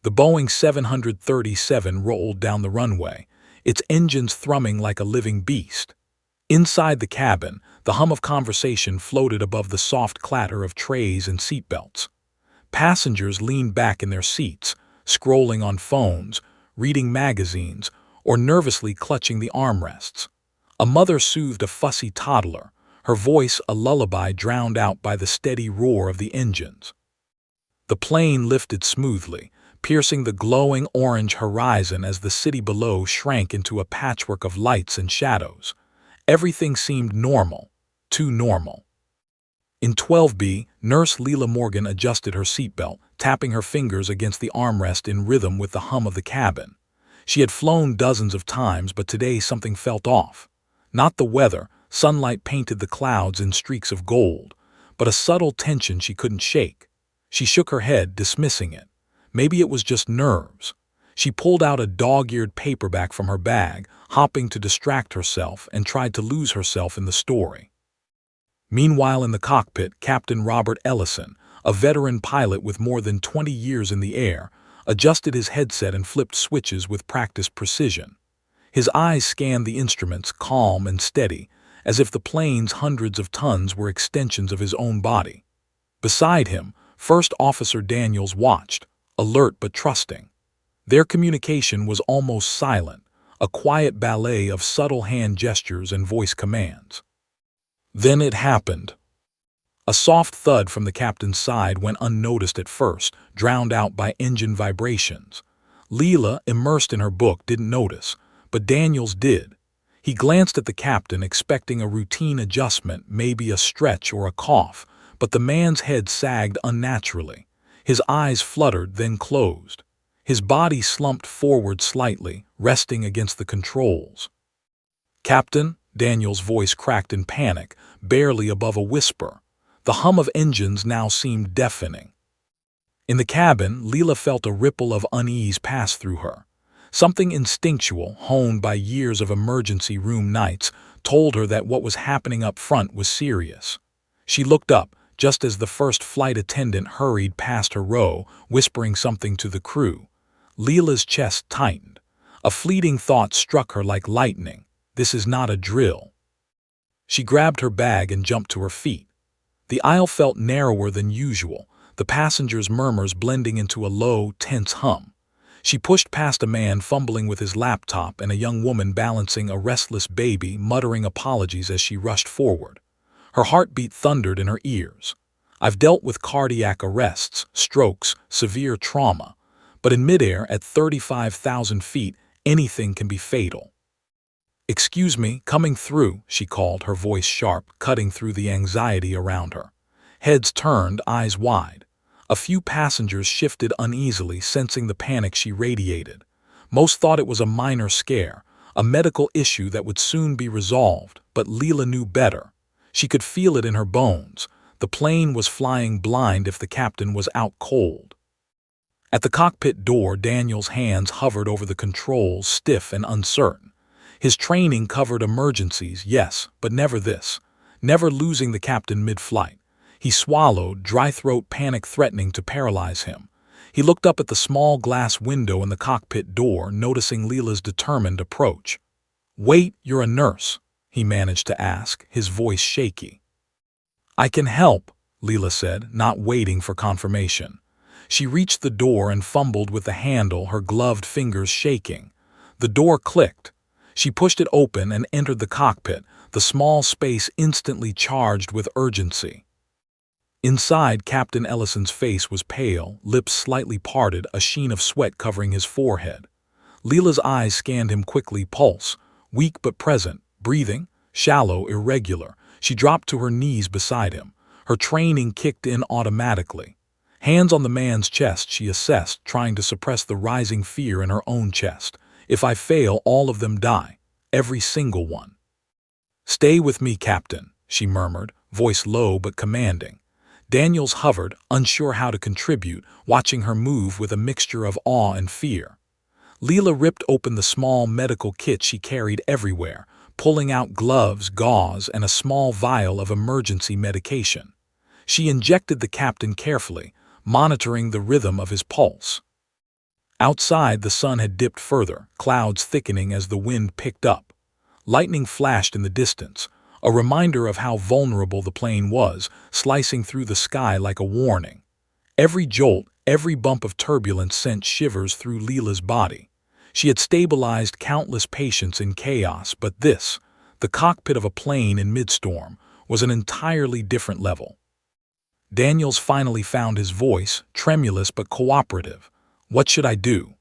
The Boeing 737 rolled down the runway, its engines thrumming like a living beast. Inside the cabin, the hum of conversation floated above the soft clatter of trays and seatbelts. Passengers leaned back in their seats, scrolling on phones, reading magazines, or nervously clutching the armrests. A mother soothed a fussy toddler, her voice a lullaby drowned out by the steady roar of the engines. The plane lifted smoothly, piercing the glowing orange horizon as the city below shrank into a patchwork of lights and shadows. Everything seemed normal, too normal. In 12B, Nurse Leela Morgan adjusted her seatbelt, tapping her fingers against the armrest in rhythm with the hum of the cabin. She had flown dozens of times, but today something felt off. Not the weather, sunlight painted the clouds in streaks of gold, but a subtle tension she couldn't shake. She shook her head, dismissing it. Maybe it was just nerves. She pulled out a dog-eared paperback from her bag, hopping to distract herself, and tried to lose herself in the story. Meanwhile, in the cockpit, Captain Robert Ellison, a veteran pilot with more than 20 years in the air, adjusted his headset and flipped switches with practiced precision. His eyes scanned the instruments, calm and steady, as if the plane's hundreds of tons were extensions of his own body. Beside him, First Officer Daniels watched, alert but trusting. Their communication was almost silent, a quiet ballet of subtle hand gestures and voice commands. Then it happened. A soft thud from the captain's side went unnoticed at first, drowned out by engine vibrations. Leela, immersed in her book, didn't notice, but Daniels did. He glanced at the captain, expecting a routine adjustment, maybe a stretch or a cough, but the man's head sagged unnaturally. His eyes fluttered, then closed. His body slumped forward slightly, resting against the controls. "Captain," Daniel's voice cracked in panic, barely above a whisper. The hum of engines now seemed deafening. In the cabin, Leela felt a ripple of unease pass through her. Something instinctual, honed by years of emergency room nights, told her that what was happening up front was serious. She looked up, just as the first flight attendant hurried past her row, whispering something to the crew. Leela's chest tightened. A fleeting thought struck her like lightning. This is not a drill. She grabbed her bag and jumped to her feet. The aisle felt narrower than usual, the passengers' murmurs blending into a low, tense hum. She pushed past a man fumbling with his laptop and a young woman balancing a restless baby, muttering apologies as she rushed forward. Her heartbeat thundered in her ears. I've dealt with cardiac arrests, strokes, severe trauma, but in midair at 35,000 feet, anything can be fatal. "Excuse me, coming through," she called, her voice sharp, cutting through the anxiety around her. Heads turned, eyes wide. A few passengers shifted uneasily, sensing the panic she radiated. Most thought it was a minor scare, a medical issue that would soon be resolved, but Leela knew better. She could feel it in her bones. The plane was flying blind if the captain was out cold. At the cockpit door, Daniel's hands hovered over the controls, stiff and uncertain. His training covered emergencies, yes, but never this. Never losing the captain mid-flight. He swallowed, dry throat panic threatening to paralyze him. He looked up at the small glass window in the cockpit door, noticing Leela's determined approach. "Wait, you're a nurse," he managed to ask, his voice shaky. "I can help," Leela said, not waiting for confirmation. She reached the door and fumbled with the handle, her gloved fingers shaking. The door clicked. She pushed it open and entered the cockpit, the small space instantly charged with urgency. Inside, Captain Ellison's face was pale, lips slightly parted, a sheen of sweat covering his forehead. Leela's eyes scanned him quickly, pulse, weak but present, breathing, shallow, irregular. She dropped to her knees beside him. Her training kicked in automatically. Hands on the man's chest, she assessed, trying to suppress the rising fear in her own chest. "If I fail, all of them die. Every single one." "Stay with me, Captain," she murmured, voice low but commanding. Daniels hovered, unsure how to contribute, watching her move with a mixture of awe and fear. Leela ripped open the small medical kit she carried everywhere, pulling out gloves, gauze, and a small vial of emergency medication. She injected the captain carefully, monitoring the rhythm of his pulse. Outside, the sun had dipped further, clouds thickening as the wind picked up. Lightning flashed in the distance, a reminder of how vulnerable the plane was, slicing through the sky like a warning. Every jolt, every bump of turbulence sent shivers through Leela's body. She had stabilized countless patients in chaos, but this, the cockpit of a plane in midstorm, was an entirely different level. Daniels finally found his voice, tremulous but cooperative. "What should I do?"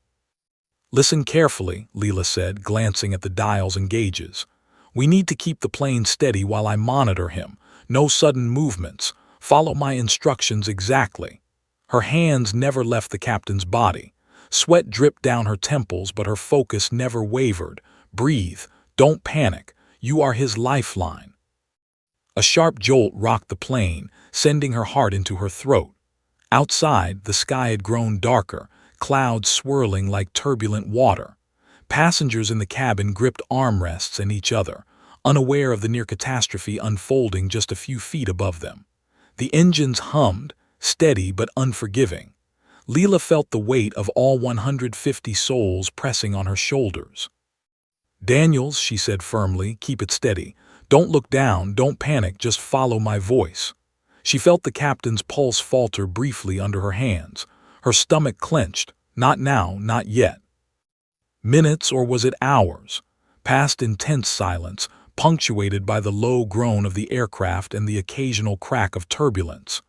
"Listen carefully," Leela said, glancing at the dials and gauges. "We need to keep the plane steady while I monitor him. No sudden movements. Follow my instructions exactly." Her hands never left the captain's body. Sweat dripped down her temples, but her focus never wavered. "Breathe. Don't panic. You are his lifeline." A sharp jolt rocked the plane, sending her heart into her throat. Outside, the sky had grown darker, clouds swirling like turbulent water. Passengers in the cabin gripped armrests and each other, unaware of the near catastrophe unfolding just a few feet above them. The engines hummed, steady but unforgiving. Leela felt the weight of all 150 souls pressing on her shoulders. "Daniels," she said firmly, "keep it steady. Don't look down, don't panic, just follow my voice." She felt the captain's pulse falter briefly under her hands. Her stomach clenched. Not now, not yet. Minutes, or was it hours, passed in tense silence, punctuated by the low groan of the aircraft and the occasional crack of turbulence.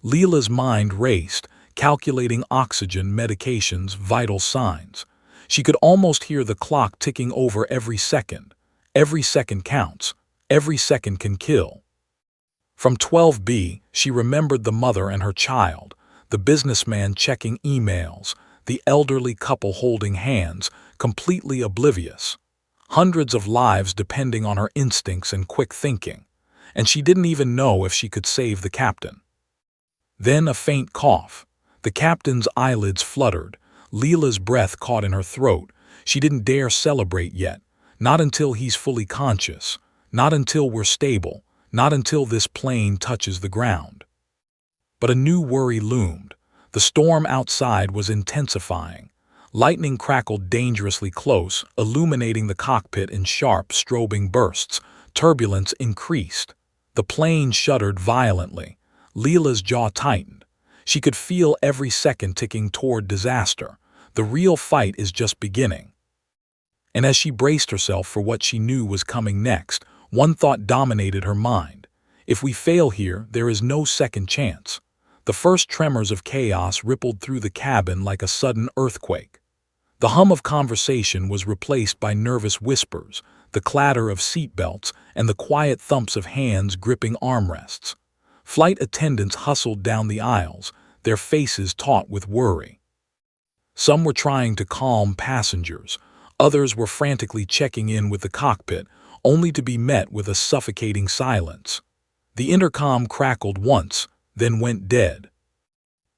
Leela's mind raced, calculating oxygen, medications, vital signs. She could almost hear the clock ticking over every second. Every second counts. Every second can kill. From 12B, she remembered the mother and her child, the businessman checking emails, the elderly couple holding hands, completely oblivious. Hundreds of lives depending on her instincts and quick thinking, and she didn't even know if she could save the captain. Then a faint cough. The captain's eyelids fluttered. Leela's breath caught in her throat. She didn't dare celebrate yet. Not until he's fully conscious. Not until we're stable. Not until this plane touches the ground. But a new worry loomed. The storm outside was intensifying. Lightning crackled dangerously close, illuminating the cockpit in sharp, strobing bursts. Turbulence increased. The plane shuddered violently. Leela's jaw tightened. She could feel every second ticking toward disaster. The real fight is just beginning. And as she braced herself for what she knew was coming next, one thought dominated her mind. If we fail here, there is no second chance. The first tremors of chaos rippled through the cabin like a sudden earthquake. The hum of conversation was replaced by nervous whispers, the clatter of seatbelts, and the quiet thumps of hands gripping armrests. Flight attendants hustled down the aisles, their faces taut with worry. Some were trying to calm passengers. Others were frantically checking in with the cockpit, only to be met with a suffocating silence. The intercom crackled once, then went dead.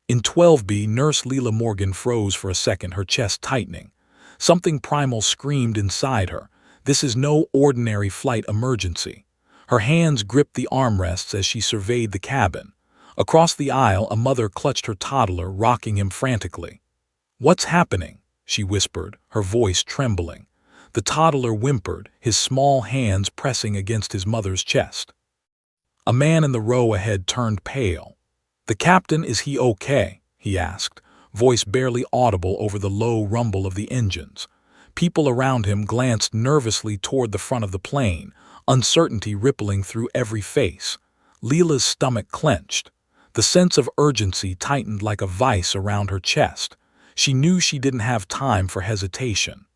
In 12B, Nurse Leela Morgan froze for a second, her chest tightening. Something primal screamed inside her. This is no ordinary flight emergency. Her hands gripped the armrests as she surveyed the cabin. Across the aisle, a mother clutched her toddler, rocking him frantically. "What's happening?" she whispered, her voice trembling. The toddler whimpered, his small hands pressing against his mother's chest. A man in the row ahead turned pale. "The captain, is he okay?" he asked, voice barely audible over the low rumble of the engines. People around him glanced nervously toward the front of the plane, uncertainty rippling through every face. Leela's stomach clenched. The sense of urgency tightened like a vice around her chest. She knew she didn't have time for hesitation.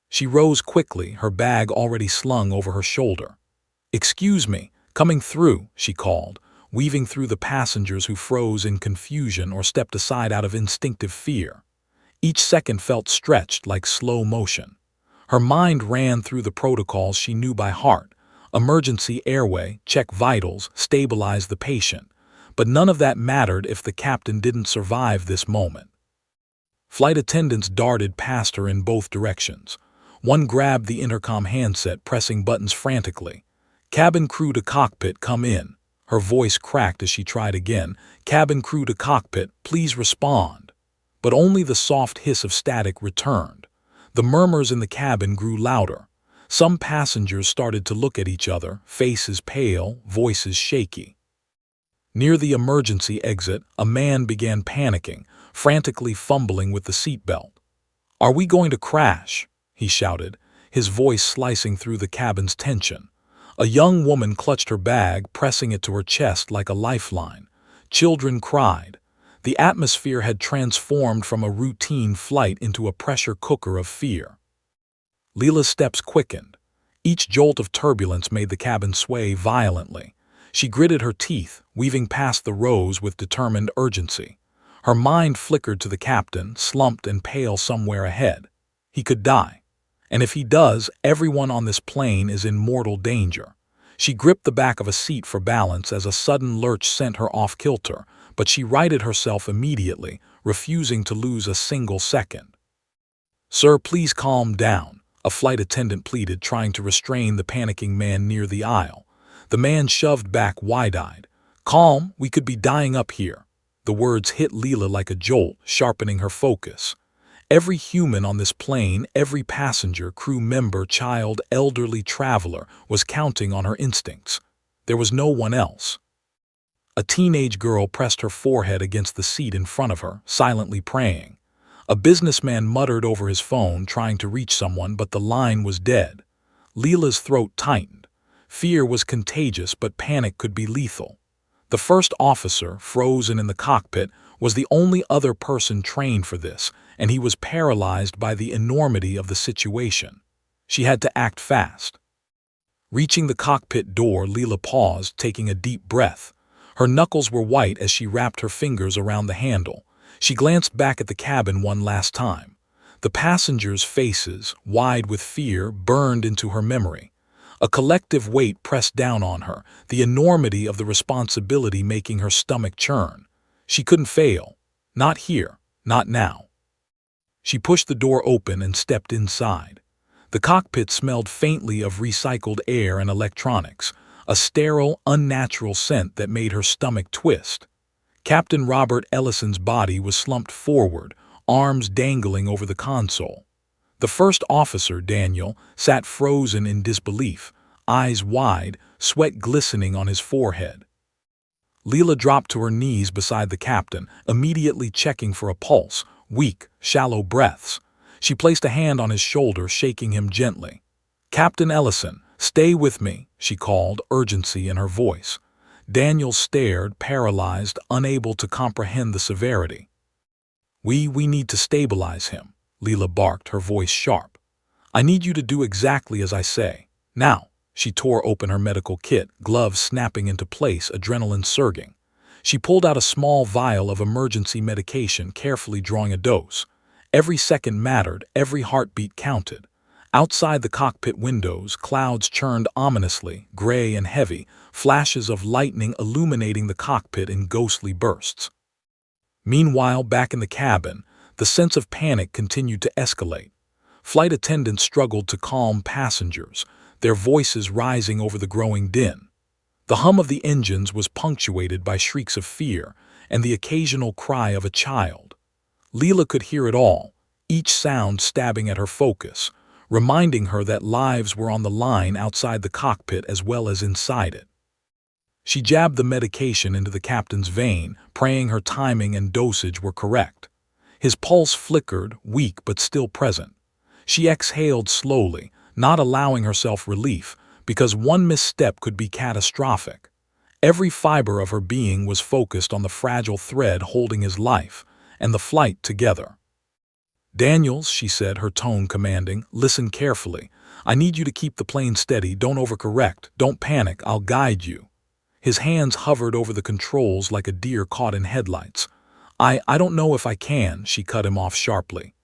She rose quickly, her bag already slung over her shoulder. "Excuse me, coming through," she called, weaving through the passengers who froze in confusion or stepped aside out of instinctive fear. Each second felt stretched like slow motion. Her mind ran through the protocols she knew by heart. Emergency airway, check vitals, stabilize the patient. But none of that mattered if the captain didn't survive this moment. Flight attendants darted past her in both directions. One grabbed the intercom handset, pressing buttons frantically. "Cabin crew to cockpit, come in." Her voice cracked as she tried again. "Cabin crew to cockpit, please respond." but only the soft hiss of static returned. The murmurs in the cabin grew louder. Some passengers started to look at each other, faces pale, voices shaky. Near the emergency exit, a man began panicking, frantically fumbling with the seatbelt. "Are we going to crash?" he shouted, his voice slicing through the cabin's tension. A young woman clutched her bag, pressing it to her chest like a lifeline. Children cried. The atmosphere had transformed from a routine flight into a pressure cooker of fear. Leela's steps quickened. Each jolt of turbulence made the cabin sway violently. She gritted her teeth, weaving past the rows with determined urgency. Her mind flickered to the captain, slumped and pale somewhere ahead. He could die. And if he does, everyone on this plane is in mortal danger. She gripped the back of a seat for balance as a sudden lurch sent her off kilter, but she righted herself immediately, refusing to lose a single second. "Sir, please calm down," a flight attendant pleaded, trying to restrain the panicking man near the aisle. The man shoved back wide-eyed. "Calm, we could be dying up here." The words hit Leela like a jolt, sharpening her focus. Every human on this plane, every passenger, crew member, child, elderly traveler, was counting on her instincts. There was no one else. A teenage girl pressed her forehead against the seat in front of her, silently praying. A businessman muttered over his phone, trying to reach someone, but the line was dead. Leela's throat tightened. Fear was contagious, but panic could be lethal. The first officer, frozen in the cockpit, was the only other person trained for this, and he was paralyzed by the enormity of the situation. She had to act fast. Reaching the cockpit door, Leela paused, taking a deep breath. Her knuckles were white as she wrapped her fingers around the handle. She glanced back at the cabin one last time. The passengers' faces, wide with fear, burned into her memory. A collective weight pressed down on her, the enormity of the responsibility making her stomach churn. She couldn't fail. Not here. Not now. She pushed the door open and stepped inside. The cockpit smelled faintly of recycled air and electronics, a sterile, unnatural scent that made her stomach twist. Captain Robert Ellison's body was slumped forward, arms dangling over the console. The first officer, Daniel, sat frozen in disbelief, eyes wide, sweat glistening on his forehead. Leela dropped to her knees beside the captain, immediately checking for a pulse, weak, shallow breaths. She placed a hand on his shoulder, shaking him gently. "Captain Ellison, stay with me," she called, urgency in her voice. Daniel stared, paralyzed, unable to comprehend the severity. We need to stabilize him," Leela barked, her voice sharp. "I need you to do exactly as I say. Now." She tore open her medical kit, gloves snapping into place, adrenaline surging. She pulled out a small vial of emergency medication, carefully drawing a dose. Every second mattered, every heartbeat counted. Outside the cockpit windows, clouds churned ominously, gray and heavy, flashes of lightning illuminating the cockpit in ghostly bursts. Meanwhile, back in the cabin, the sense of panic continued to escalate. Flight attendants struggled to calm passengers, their voices rising over the growing din. The hum of the engines was punctuated by shrieks of fear and the occasional cry of a child. Leela could hear it all, each sound stabbing at her focus, reminding her that lives were on the line outside the cockpit as well as inside it. She jabbed the medication into the captain's vein, praying her timing and dosage were correct. His pulse flickered, weak but still present. She exhaled slowly, not allowing herself relief, because one misstep could be catastrophic. Every fiber of her being was focused on the fragile thread holding his life and the flight together. "Daniels," she said, her tone commanding, "listen carefully. I need you to keep the plane steady, don't overcorrect, don't panic, I'll guide you." His hands hovered over the controls like a deer caught in headlights. I don't know if I can," she cut him off sharply.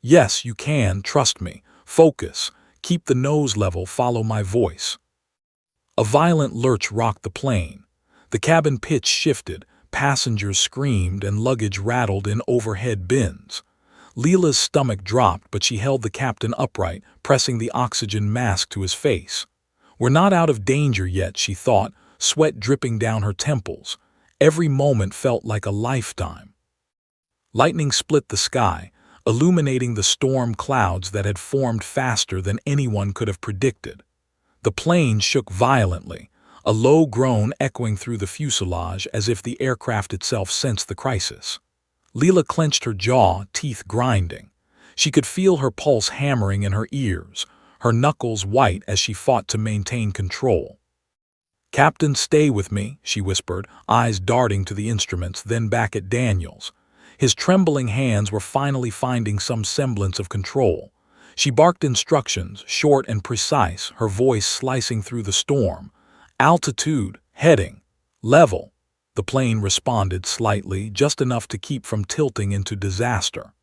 "Yes, you can, trust me. Focus. Keep the nose level, follow my voice." A violent lurch rocked the plane. The cabin pitch shifted, passengers screamed, and luggage rattled in overhead bins. Leela's stomach dropped, but she held the captain upright, pressing the oxygen mask to his face. "We're not out of danger yet," she thought, sweat dripping down her temples. Every moment felt like a lifetime. Lightning split the sky, illuminating the storm clouds that had formed faster than anyone could have predicted. The plane shook violently, a low groan echoing through the fuselage as if the aircraft itself sensed the crisis. Leela clenched her jaw, teeth grinding. She could feel her pulse hammering in her ears, her knuckles white as she fought to maintain control. "Captain, stay with me," she whispered, eyes darting to the instruments, then back at Daniels. His trembling hands were finally finding some semblance of control. She barked instructions, short and precise, her voice slicing through the storm. "Altitude, heading, level." The plane responded slightly, just enough to keep from tilting into disaster.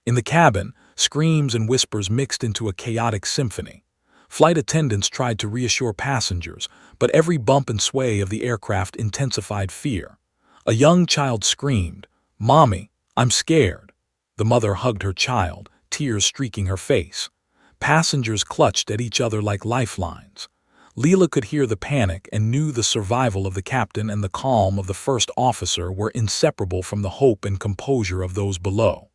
In the cabin, screams and whispers mixed into a chaotic symphony. Flight attendants tried to reassure passengers, but every bump and sway of the aircraft intensified fear. A young child screamed, "Mommy, I'm scared." The mother hugged her child, tears streaking her face. Passengers clutched at each other like lifelines. Leela could hear the panic and knew the survival of the captain and the calm of the first officer were inseparable from the hope and composure of those below.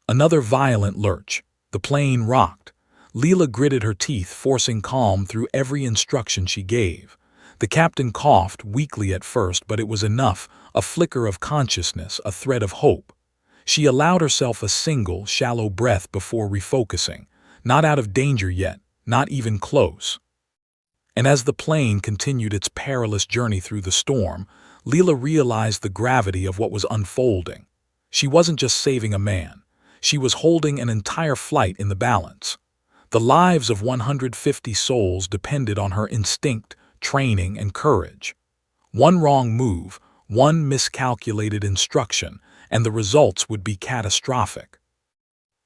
Another violent lurch. The plane rocked. Leela gritted her teeth, forcing calm through every instruction she gave. The captain coughed, weakly at first, but it was enough, a flicker of consciousness, a thread of hope. She allowed herself a single, shallow breath before refocusing. Not out of danger yet, not even close. And as the plane continued its perilous journey through the storm, Leela realized the gravity of what was unfolding. She wasn't just saving a man. She was holding an entire flight in the balance. The lives of 150 souls depended on her instinct, training, and courage. One wrong move, one miscalculated instruction, and the results would be catastrophic.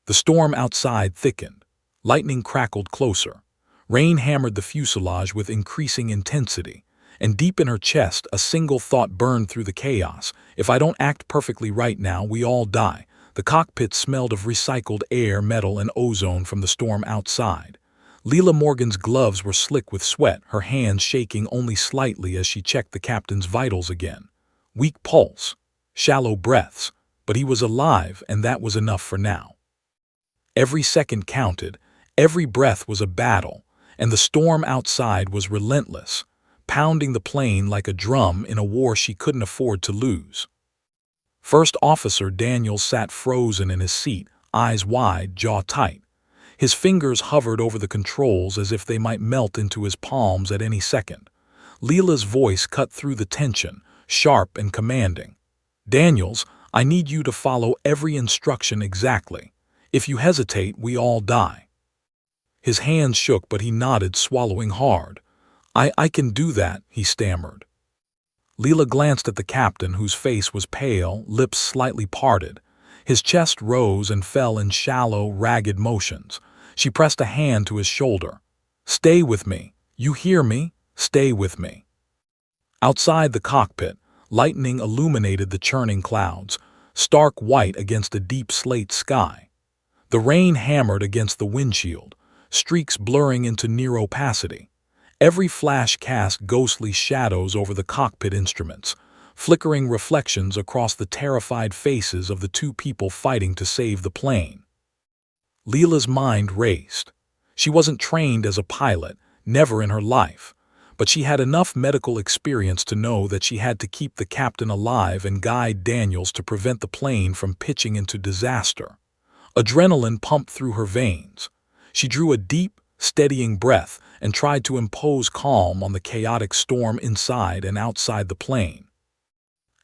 The storm outside thickened. Lightning crackled closer. Rain hammered the fuselage with increasing intensity, and deep in her chest a single thought burned through the chaos. If I don't act perfectly right now, we all die. The cockpit smelled of recycled air, metal, and ozone from the storm outside. Leela Morgan's gloves were slick with sweat, her hands shaking only slightly as she checked the captain's vitals again. Weak pulse, shallow breaths, but he was alive, and that was enough for now. Every second counted, every breath was a battle, and the storm outside was relentless, pounding the plane like a drum in a war she couldn't afford to lose. First Officer Daniels sat frozen in his seat, eyes wide, jaw tight. His fingers hovered over the controls as if they might melt into his palms at any second. Leela's voice cut through the tension, sharp and commanding. "Daniels, I need you to follow every instruction exactly. If you hesitate, we all die." His hands shook, but he nodded, swallowing hard. I can do that," he stammered. Leela glanced at the captain, whose face was pale, lips slightly parted. His chest rose and fell in shallow, ragged motions. She pressed a hand to his shoulder. "Stay with me. You hear me? Stay with me." Outside the cockpit, lightning illuminated the churning clouds, stark white against a deep slate sky. The rain hammered against the windshield, streaks blurring into near opacity. Every flash cast ghostly shadows over the cockpit instruments, flickering reflections across the terrified faces of the two people fighting to save the plane. Leela's mind raced. She wasn't trained as a pilot, never in her life, but she had enough medical experience to know that she had to keep the captain alive and guide Daniels to prevent the plane from pitching into disaster. Adrenaline pumped through her veins. She drew a deep, steadying breath and tried to impose calm on the chaotic storm inside and outside the plane.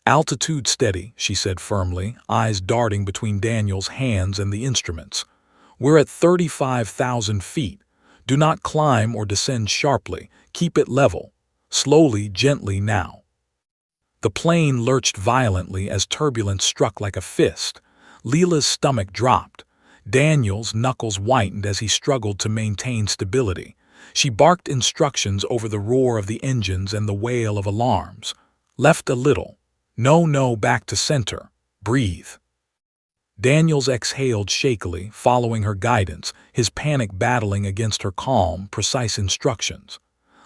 "Altitude steady," she said firmly, eyes darting between Daniel's hands and the instruments. "We're at 35,000 feet. Do not climb or descend sharply. Keep it level. Slowly, gently now." The plane lurched violently as turbulence struck like a fist. Leela's stomach dropped. Daniel's knuckles whitened as he struggled to maintain stability. She barked instructions over the roar of the engines and the wail of alarms. "Left a little. No, back to center. Breathe." Daniels exhaled shakily, following her guidance, his panic battling against her calm, precise instructions.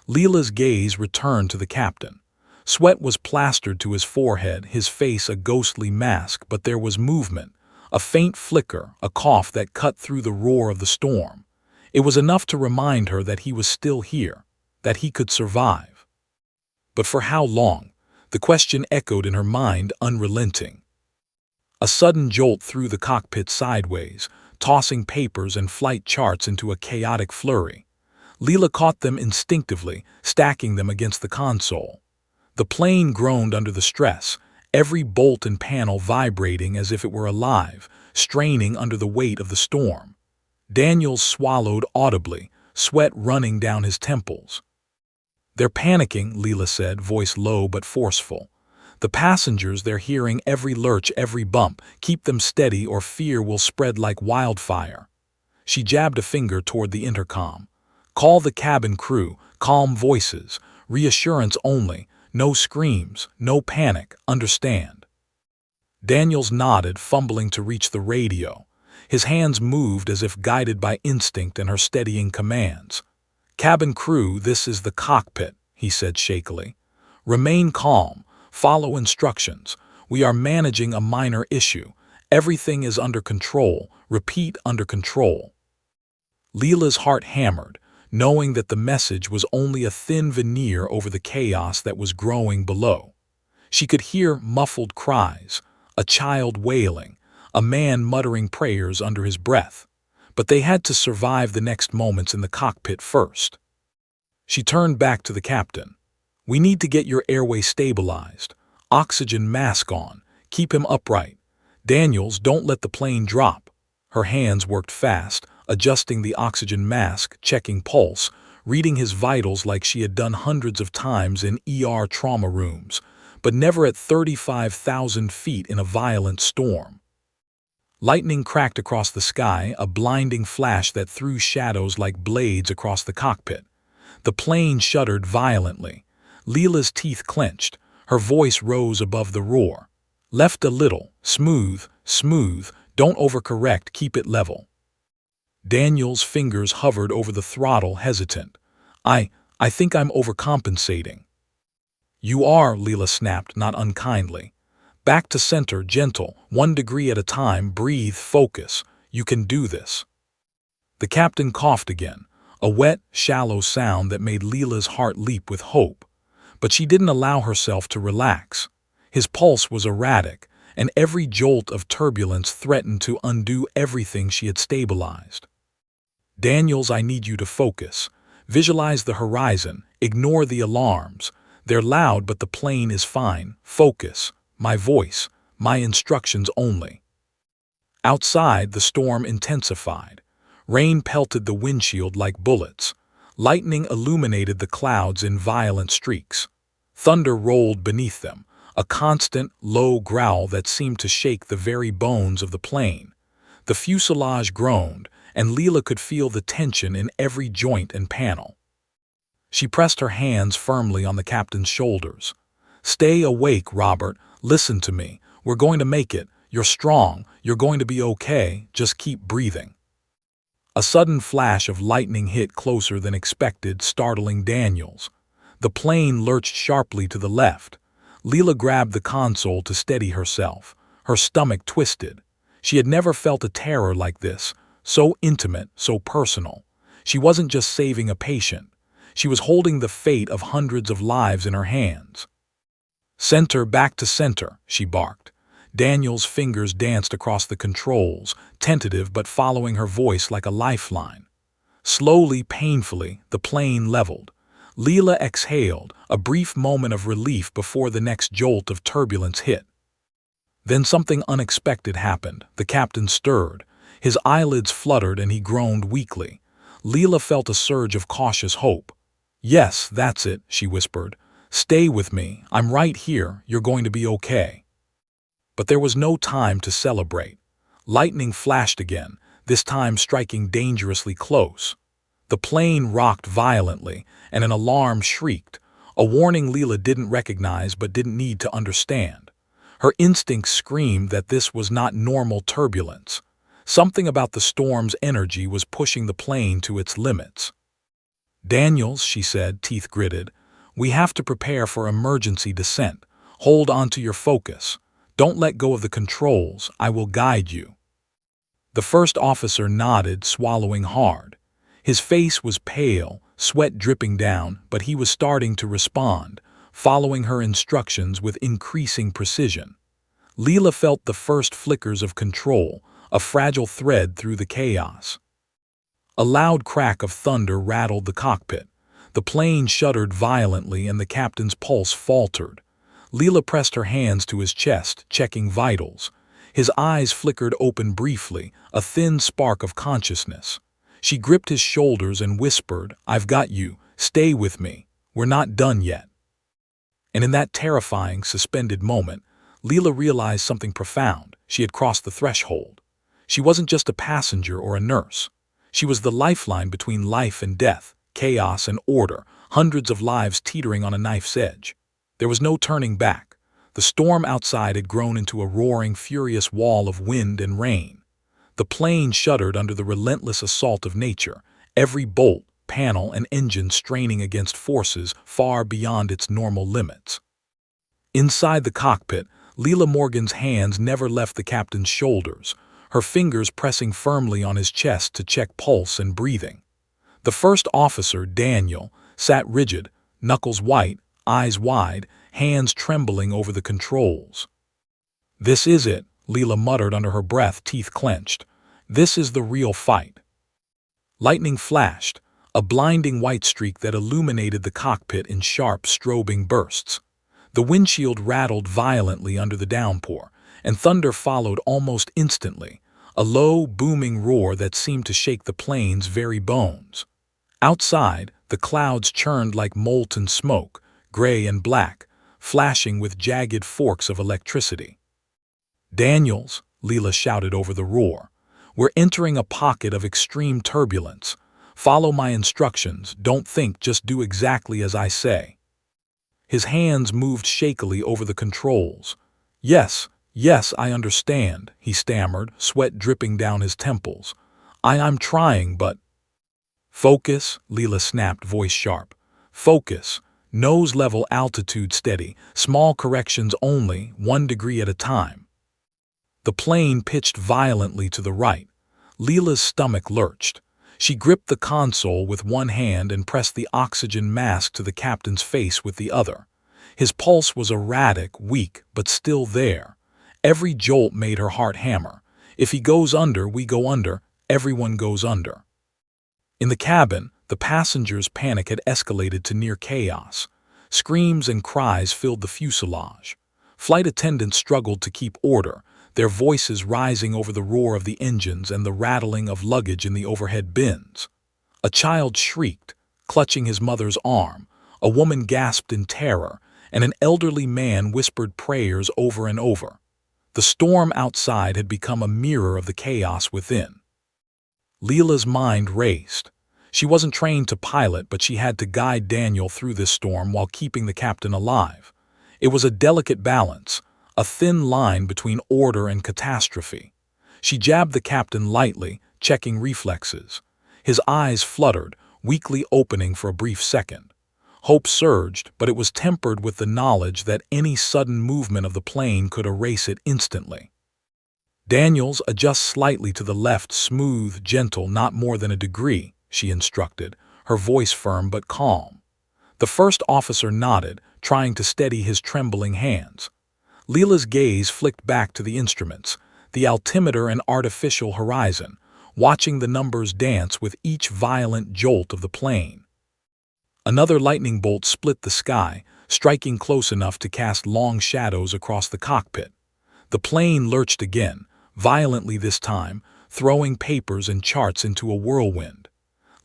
Leela's gaze returned to the captain. Sweat was plastered to his forehead, his face a ghostly mask, but there was movement, a faint flicker, a cough that cut through the roar of the storm. It was enough to remind her that he was still here, that he could survive. But for how long? The question echoed in her mind, unrelenting. A sudden jolt threw the cockpit sideways, tossing papers and flight charts into a chaotic flurry. Leela caught them instinctively, stacking them against the console. The plane groaned under the stress, every bolt and panel vibrating as if it were alive, straining under the weight of the storm. Daniels swallowed audibly, sweat running down his temples. "They're panicking," Leela said, voice low but forceful. "The passengers, they're hearing every lurch, every bump. Keep them steady or fear will spread like wildfire." She jabbed a finger toward the intercom. "Call the cabin crew, calm voices, reassurance only, no screams, no panic, understand?" Daniels nodded, fumbling to reach the radio. His hands moved as if guided by instinct and her steadying commands. "Cabin crew, this is the cockpit," he said shakily. "Remain calm. Follow instructions. We are managing a minor issue. Everything is under control. Repeat, under control." Leela's heart hammered, knowing that the message was only a thin veneer over the chaos that was growing below. She could hear muffled cries, a child wailing, a man muttering prayers under his breath. But they had to survive the next moments in the cockpit first. She turned back to the captain. "We need to get your airway stabilized. Oxygen mask on. Keep him upright. Daniels, don't let the plane drop." Her hands worked fast, adjusting the oxygen mask, checking pulse, reading his vitals like she had done hundreds of times in ER trauma rooms, but never at 35,000 feet in a violent storm. Lightning cracked across the sky, a blinding flash that threw shadows like blades across the cockpit. The plane shuddered violently. Leela's teeth clenched. Her voice rose above the roar. "Left a little. Smooth, smooth. Don't overcorrect. Keep it level." Daniel's fingers hovered over the throttle, hesitant. I think I'm overcompensating." "You are," Leela snapped, not unkindly. "Back to center, gentle, 1 degree at a time, breathe, focus. You can do this." The captain coughed again, a wet, shallow sound that made Leela's heart leap with hope. But she didn't allow herself to relax. His pulse was erratic, and every jolt of turbulence threatened to undo everything she had stabilized. "Daniels, I need you to focus. Visualize the horizon. Ignore the alarms. They're loud, but the plane is fine. Focus. My voice. My instructions only." Outside, the storm intensified. Rain pelted the windshield like bullets. Lightning illuminated the clouds in violent streaks. Thunder rolled beneath them, a constant, low growl that seemed to shake the very bones of the plane. The fuselage groaned, and Leela could feel the tension in every joint and panel. She pressed her hands firmly on the captain's shoulders. "Stay awake, Robert. Listen to me. We're going to make it. You're strong. You're going to be okay. Just keep breathing." A sudden flash of lightning hit closer than expected, startling Daniels. The plane lurched sharply to the left. Leela grabbed the console to steady herself. Her stomach twisted. She had never felt a terror like this, so intimate, so personal. She wasn't just saving a patient. She was holding the fate of hundreds of lives in her hands. "Center, back to center," she barked. Daniel's fingers danced across the controls, tentative but following her voice like a lifeline. Slowly, painfully, the plane leveled. Leela exhaled, a brief moment of relief before the next jolt of turbulence hit. Then something unexpected happened. The captain stirred. His eyelids fluttered and he groaned weakly. Leela felt a surge of cautious hope. "Yes, that's it," she whispered. "Stay with me. I'm right here. You're going to be okay." But there was no time to celebrate. Lightning flashed again, this time striking dangerously close. The plane rocked violently, and an alarm shrieked, a warning Leela didn't recognize but didn't need to understand. Her instincts screamed that this was not normal turbulence. Something about the storm's energy was pushing the plane to its limits. "Daniels," she said, teeth gritted, We have to prepare for emergency descent. Hold on to your focus. Don't let go of the controls. I will guide you." The first officer nodded, swallowing hard. His face was pale, sweat dripping down, but he was starting to respond, following her instructions with increasing precision. Leela felt the first flickers of control, a fragile thread through the chaos. A loud crack of thunder rattled the cockpit. The plane shuddered violently and the captain's pulse faltered. Leela pressed her hands to his chest, checking vitals. His eyes flickered open briefly, a thin spark of consciousness. She gripped his shoulders and whispered, "I've got you. Stay with me. We're not done yet." And in that terrifying, suspended moment, Leela realized something profound. She had crossed the threshold. She wasn't just a passenger or a nurse. She was the lifeline between life and death, chaos and order, hundreds of lives teetering on a knife's edge. There was no turning back. The storm outside had grown into a roaring, furious wall of wind and rain. The plane shuddered under the relentless assault of nature, every bolt, panel, and engine straining against forces far beyond its normal limits. Inside the cockpit, Leela Morgan's hands never left the captain's shoulders, her fingers pressing firmly on his chest to check pulse and breathing. The first officer, Daniel, sat rigid, knuckles white, eyes wide, hands trembling over the controls. "This is it," Leela muttered under her breath, teeth clenched. "This is the real fight." Lightning flashed, a blinding white streak that illuminated the cockpit in sharp, strobing bursts. The windshield rattled violently under the downpour, and thunder followed almost instantly, a low, booming roar that seemed to shake the plane's very bones. Outside, the clouds churned like molten smoke, gray and black, flashing with jagged forks of electricity. "Daniels," Leela shouted over the roar, "we're entering a pocket of extreme turbulence. Follow my instructions, don't think, just do exactly as I say." His hands moved shakily over the controls. Yes, I understand," he stammered, sweat dripping down his temples. I'm trying, but—" "Focus," Leela snapped, voice sharp. "Focus. Nose level, altitude steady, small corrections only, 1 degree at a time." The plane pitched violently to the right. Leela's stomach lurched. She gripped the console with one hand and pressed the oxygen mask to the captain's face with the other. His pulse was erratic, weak, but still there. Every jolt made her heart hammer. If he goes under, we go under. Everyone goes under. In the cabin, the passengers' panic had escalated to near chaos. Screams and cries filled the fuselage. Flight attendants struggled to keep order, their voices rising over the roar of the engines and the rattling of luggage in the overhead bins. A child shrieked, clutching his mother's arm. A woman gasped in terror, and an elderly man whispered prayers over and over. The storm outside had become a mirror of the chaos within. Leela's mind raced. She wasn't trained to pilot, but she had to guide Daniel through this storm while keeping the captain alive. It was a delicate balance, a thin line between order and catastrophe. She jabbed the captain lightly, checking reflexes. His eyes fluttered, weakly opening for a brief second. Hope surged, but it was tempered with the knowledge that any sudden movement of the plane could erase it instantly. "Daniels, adjust slightly to the left, smooth, gentle, not more than a degree," she instructed, her voice firm but calm. The first officer nodded, trying to steady his trembling hands. Leela's gaze flicked back to the instruments, the altimeter and artificial horizon, watching the numbers dance with each violent jolt of the plane. Another lightning bolt split the sky, striking close enough to cast long shadows across the cockpit. The plane lurched again, violently this time, throwing papers and charts into a whirlwind.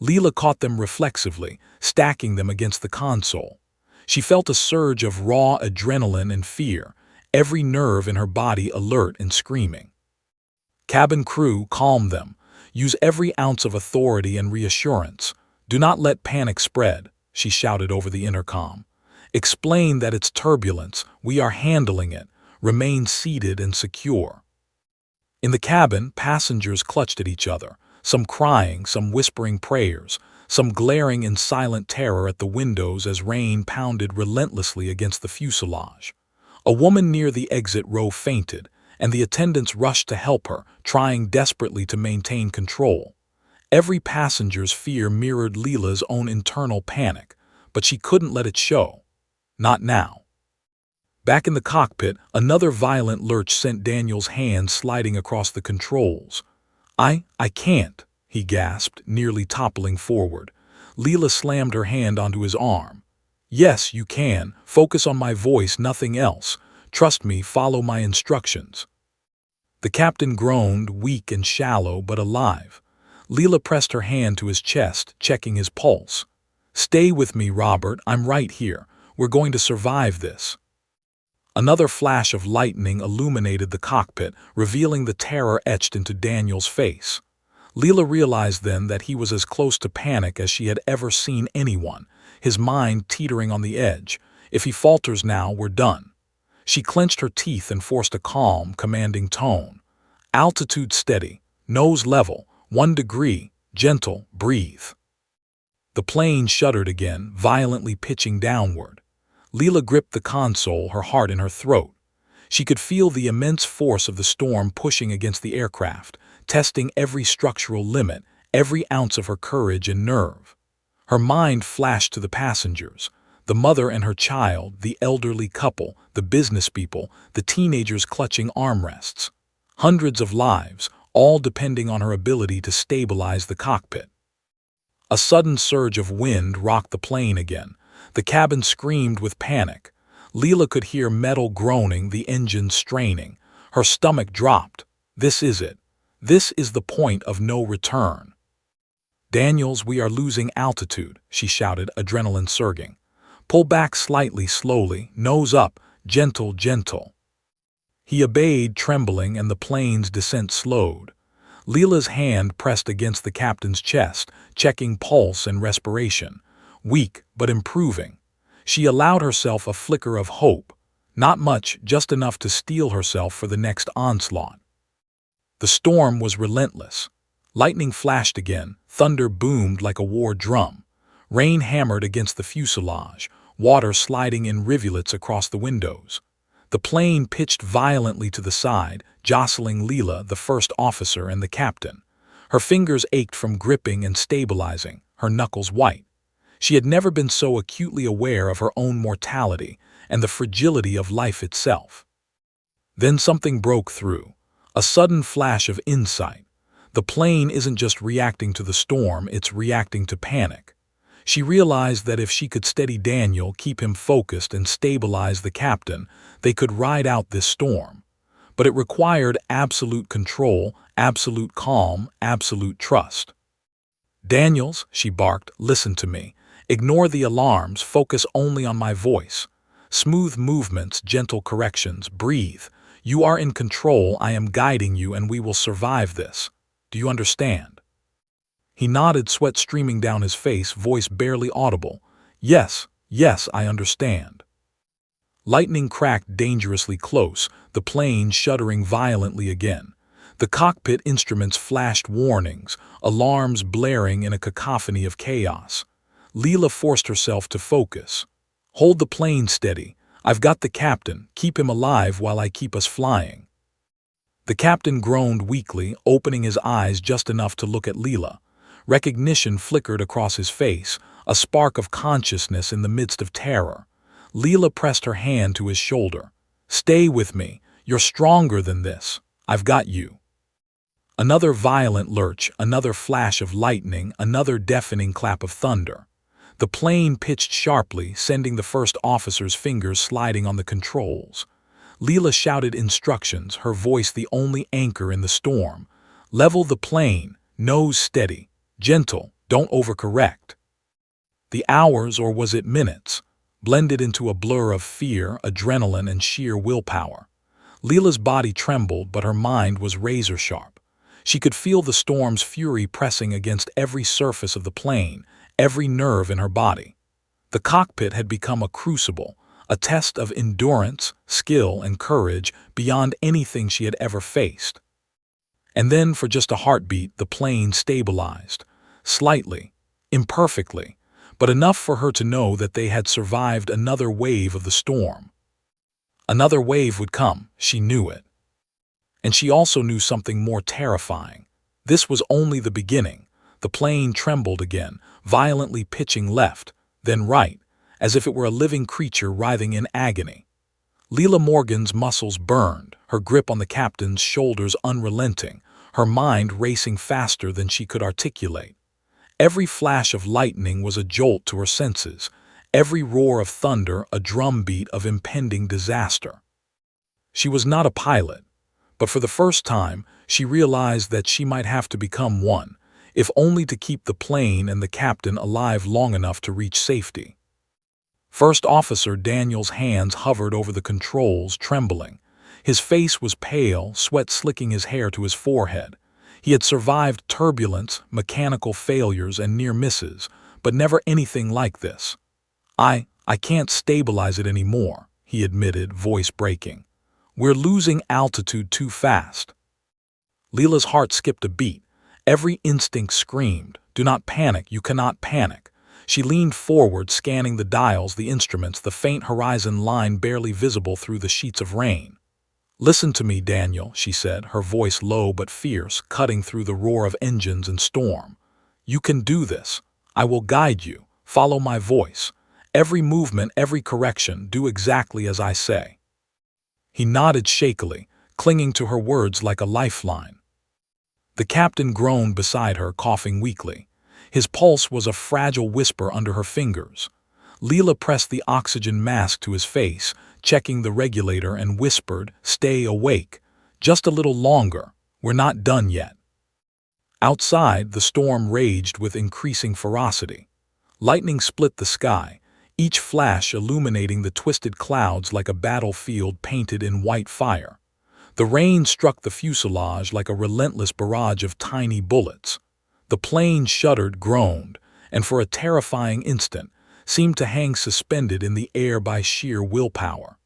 Leela caught them reflexively, stacking them against the console. She felt a surge of raw adrenaline and fear, every nerve in her body alert and screaming. "Cabin crew, calm them. Use every ounce of authority and reassurance. Do not let panic spread," she shouted over the intercom. "Explain that it's turbulence. We are handling it. Remain seated and secure." In the cabin, passengers clutched at each other, some crying, some whispering prayers, some glaring in silent terror at the windows as rain pounded relentlessly against the fuselage. A woman near the exit row fainted, and the attendants rushed to help her, trying desperately to maintain control. Every passenger's fear mirrored Leela's own internal panic, but she couldn't let it show. Not now. Back in the cockpit, another violent lurch sent Daniel's hand sliding across the controls. I can't, he gasped, nearly toppling forward. Leela slammed her hand onto his arm. Yes, you can. Focus on my voice, nothing else. Trust me, follow my instructions. The captain groaned, weak and shallow, but alive. Leela pressed her hand to his chest, checking his pulse. Stay with me, Robert. I'm right here. We're going to survive this. Another flash of lightning illuminated the cockpit, revealing the terror etched into Daniel's face. Leela realized then that he was as close to panic as she had ever seen anyone, his mind teetering on the edge. If he falters now, we're done. She clenched her teeth and forced a calm, commanding tone. Altitude steady, nose level, 1 degree, gentle, breathe. The plane shuddered again, violently pitching downward. Leela gripped the console, her heart in her throat. She could feel the immense force of the storm pushing against the aircraft, testing every structural limit, every ounce of her courage and nerve. Her mind flashed to the passengers, the mother and her child, the elderly couple, the business people, the teenagers clutching armrests. Hundreds of lives, all depending on her ability to stabilize the cockpit. A sudden surge of wind rocked the plane again. The cabin screamed with panic. Leela could hear metal groaning, the engine straining. Her stomach dropped. This is it. This is the point of no return. Daniels, we are losing altitude, she shouted, adrenaline surging. Pull back slightly, slowly, nose up, gentle, gentle. He obeyed, trembling, and the plane's descent slowed. Leela's hand pressed against the captain's chest, checking pulse and respiration. Weak, but improving. She allowed herself a flicker of hope. Not much, just enough to steel herself for the next onslaught. The storm was relentless. Lightning flashed again, thunder boomed like a war drum. Rain hammered against the fuselage, water sliding in rivulets across the windows. The plane pitched violently to the side, jostling Leela, the first officer, and the captain. Her fingers ached from gripping and stabilizing, her knuckles white. She had never been so acutely aware of her own mortality and the fragility of life itself. Then something broke through, a sudden flash of insight. The plane isn't just reacting to the storm, it's reacting to panic. She realized that if she could steady Daniel, keep him focused, and stabilize the captain, they could ride out this storm. But it required absolute control, absolute calm, absolute trust. Daniels, she barked, listen to me. Ignore the alarms, focus only on my voice. Smooth movements, gentle corrections, breathe. You are in control, I am guiding you, and we will survive this. Do you understand? He nodded, sweat streaming down his face, voice barely audible. Yes, I understand. Lightning cracked dangerously close, the plane shuddering violently again. The cockpit instruments flashed warnings, alarms blaring in a cacophony of chaos. Leela forced herself to focus. Hold the plane steady. I've got the captain. Keep him alive while I keep us flying. The captain groaned weakly, opening his eyes just enough to look at Leela. Recognition flickered across his face, a spark of consciousness in the midst of terror. Leela pressed her hand to his shoulder. Stay with me. You're stronger than this. I've got you. Another violent lurch, another flash of lightning, another deafening clap of thunder. The plane pitched sharply, sending the first officer's fingers sliding on the controls. Leela shouted instructions, her voice the only anchor in the storm. Level the plane, nose steady, gentle, don't overcorrect. The hours, or was it minutes, blended into a blur of fear, adrenaline, and sheer willpower. Leela's body trembled, but her mind was razor-sharp. She could feel the storm's fury pressing against every surface of the plane, every nerve in her body. The cockpit had become a crucible, a test of endurance, skill, and courage beyond anything she had ever faced. And then, for just a heartbeat, the plane stabilized. Slightly. imperfectly, but enough for her to know that they had survived another wave of the storm. Another wave would come, she knew it. And she also knew something more terrifying. This was only the beginning. The plane trembled again, violently pitching left, then right, as if it were a living creature writhing in agony. Leela Morgan's muscles burned, her grip on the captain's shoulders unrelenting, her mind racing faster than she could articulate. Every flash of lightning was a jolt to her senses, every roar of thunder a drumbeat of impending disaster. She was not a pilot, but for the first time she realized that she might have to become one, if only to keep the plane and the captain alive long enough to reach safety. First Officer Daniel's hands hovered over the controls, trembling. His face was pale, sweat slicking his hair to his forehead. He had survived turbulence, mechanical failures, and near misses, but never anything like this. I can't stabilize it anymore, he admitted, voice breaking. We're losing altitude too fast. Leela's heart skipped a beat. Every instinct screamed, do not panic, you cannot panic. She leaned forward, scanning the dials, the instruments, the faint horizon line barely visible through the sheets of rain. Listen to me, Daniel, she said, her voice low but fierce, cutting through the roar of engines and storm. You can do this. I will guide you. Follow my voice. Every movement, every correction, do exactly as I say. He nodded shakily, clinging to her words like a lifeline. The captain groaned beside her, coughing weakly. His pulse was a fragile whisper under her fingers. Leela pressed the oxygen mask to his face, checking the regulator, and whispered, "Stay awake. Just a little longer. We're not done yet." Outside, the storm raged with increasing ferocity. Lightning split the sky, each flash illuminating the twisted clouds like a battlefield painted in white fire. The rain struck the fuselage like a relentless barrage of tiny bullets. The plane shuddered, groaned, and for a terrifying instant seemed to hang suspended in the air by sheer willpower.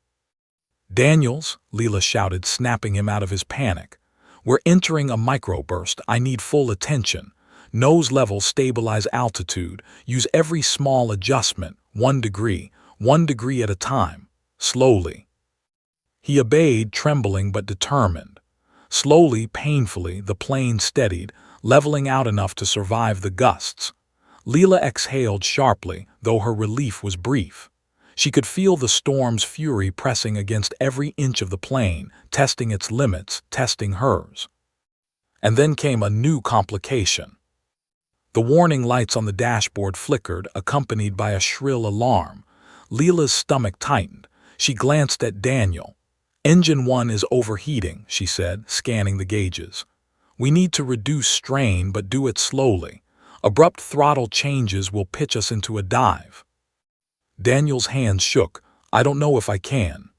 "Daniels," Leela shouted, snapping him out of his panic. "We're entering a microburst. I need full attention. Nose level, stabilize altitude. Use every small adjustment, 1 degree at a time. Slowly." He obeyed, trembling but determined. Slowly, painfully, the plane steadied, leveling out enough to survive the gusts. Leela exhaled sharply, though her relief was brief. She could feel the storm's fury pressing against every inch of the plane, testing its limits, testing hers. And then came a new complication. The warning lights on the dashboard flickered, accompanied by a shrill alarm. Leela's stomach tightened. She glanced at Daniel. "Engine 1 is overheating," she said, scanning the gauges. "We need to reduce strain, but do it slowly. Abrupt throttle changes will pitch us into a dive." Daniel's hands shook. "I don't know if I can."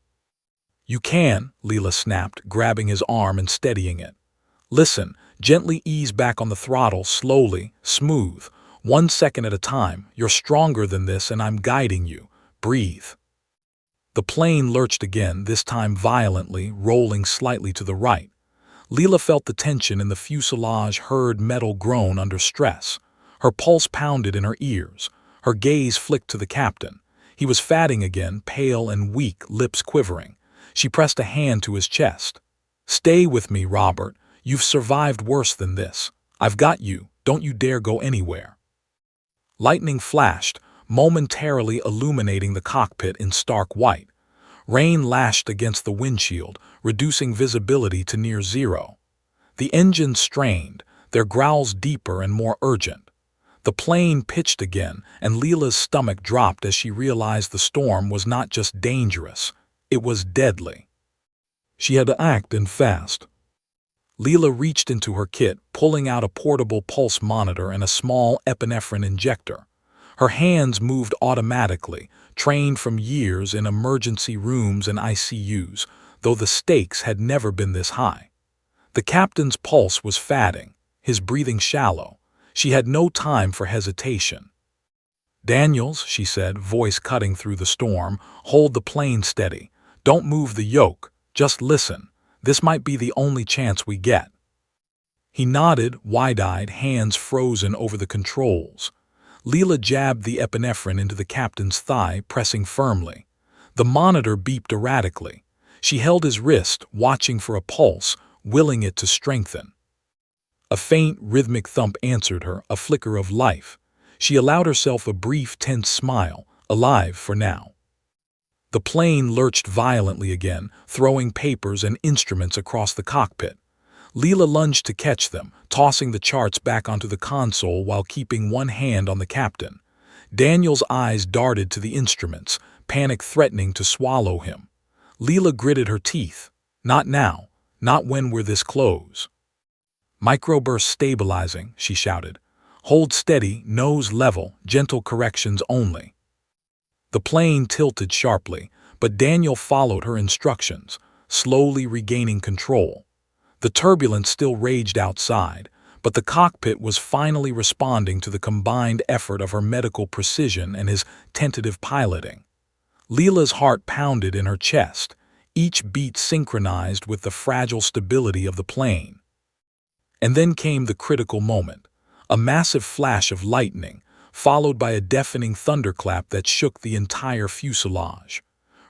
"You can," Leela snapped, grabbing his arm and steadying it. "Listen, gently ease back on the throttle, slowly, smooth, 1 second at a time. You're stronger than this, and I'm guiding you. Breathe." The plane lurched again, this time violently, rolling slightly to the right. Leela felt the tension in the fuselage, heard metal groan under stress. Her pulse pounded in her ears. Her gaze flicked to the captain. He was fatting again, pale and weak, lips quivering. She pressed a hand to his chest. "Stay with me, Robert. You've survived worse than this. I've got you. Don't you dare go anywhere." Lightning flashed, momentarily illuminating the cockpit in stark white. Rain lashed against the windshield, reducing visibility to near zero. The engines strained, their growls deeper and more urgent. The plane pitched again, and Leela's stomach dropped as she realized the storm was not just dangerous, it was deadly. She had to act, and fast. Leela reached into her kit, pulling out a portable pulse monitor and a small epinephrine injector. Her hands moved automatically, trained from years in emergency rooms and ICUs, though the stakes had never been this high. The captain's pulse was fatting, his breathing shallow. She had no time for hesitation. "Daniels," she said, voice cutting through the storm, "hold the plane steady. Don't move the yoke. Just listen. This might be the only chance we get." He nodded, wide-eyed, hands frozen over the controls. Leela jabbed the epinephrine into the captain's thigh, pressing firmly. The monitor beeped erratically. She held his wrist, watching for a pulse, willing it to strengthen. A faint, rhythmic thump answered her, a flicker of life. She allowed herself a brief, tense smile, alive for now. The plane lurched violently again, throwing papers and instruments across the cockpit. Leela lunged to catch them, tossing the charts back onto the console while keeping one hand on the captain. Daniel's eyes darted to the instruments, panic threatening to swallow him. Leela gritted her teeth. Not now. Not when we're this close. Microburst stabilizing, she shouted. Hold steady, nose level, gentle corrections only. The plane tilted sharply, but Daniel followed her instructions, slowly regaining control. The turbulence still raged outside, but the cockpit was finally responding to the combined effort of her medical precision and his tentative piloting. Leela's heart pounded in her chest, each beat synchronized with the fragile stability of the plane. And then came the critical moment, a massive flash of lightning, followed by a deafening thunderclap that shook the entire fuselage.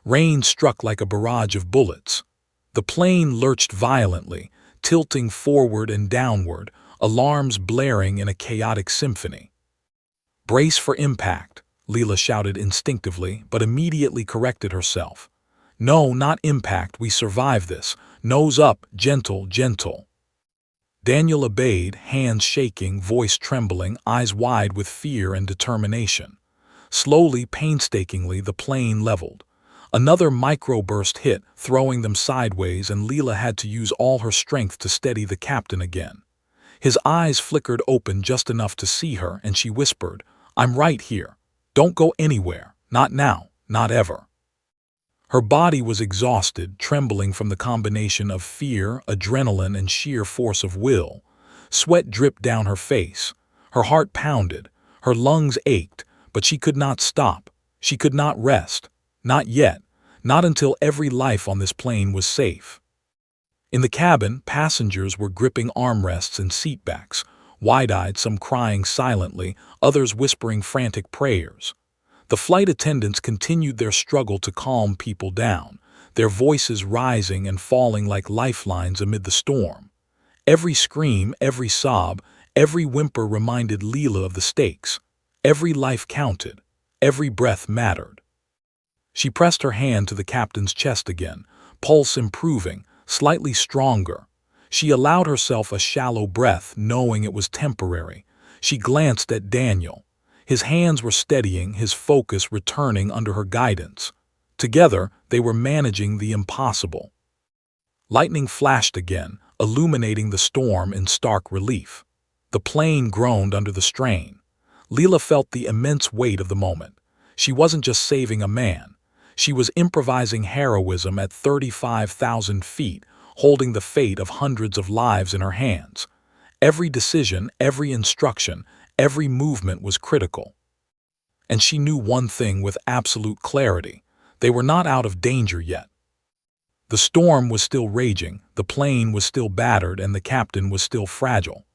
Rain struck like a barrage of bullets. The plane lurched violently, tilting forward and downward, alarms blaring in a chaotic symphony. Brace for impact, Leela shouted instinctively, but immediately corrected herself. No, not impact, we survive this. Nose up, gentle, gentle. Daniel obeyed, hands shaking, voice trembling, eyes wide with fear and determination. Slowly, painstakingly, the plane leveled. Another microburst hit, throwing them sideways, and Leela had to use all her strength to steady the captain again. His eyes flickered open just enough to see her, and she whispered, I'm right here. Don't go anywhere. Not now. Not ever. Her body was exhausted, trembling from the combination of fear, adrenaline, and sheer force of will. Sweat dripped down her face. Her heart pounded. Her lungs ached, but she could not stop. She could not rest. Not yet. Not until every life on this plane was safe. In the cabin, passengers were gripping armrests and seatbacks, wide-eyed, some crying silently, others whispering frantic prayers. The flight attendants continued their struggle to calm people down, their voices rising and falling like lifelines amid the storm. Every scream, every sob, every whimper reminded Leela of the stakes. Every life counted. Every breath mattered. She pressed her hand to the captain's chest again, pulse improving, slightly stronger. She allowed herself a shallow breath, knowing it was temporary. She glanced at Daniel. His hands were steadying, his focus returning under her guidance. Together, they were managing the impossible. Lightning flashed again, illuminating the storm in stark relief. The plane groaned under the strain. Leela felt the immense weight of the moment. She wasn't just saving a man. She was improvising heroism at 35,000 feet, holding the fate of hundreds of lives in her hands. Every decision, every instruction, every movement was critical. And she knew one thing with absolute clarity. They were not out of danger yet. The storm was still raging, the plane was still battered, and the captain was still fragile.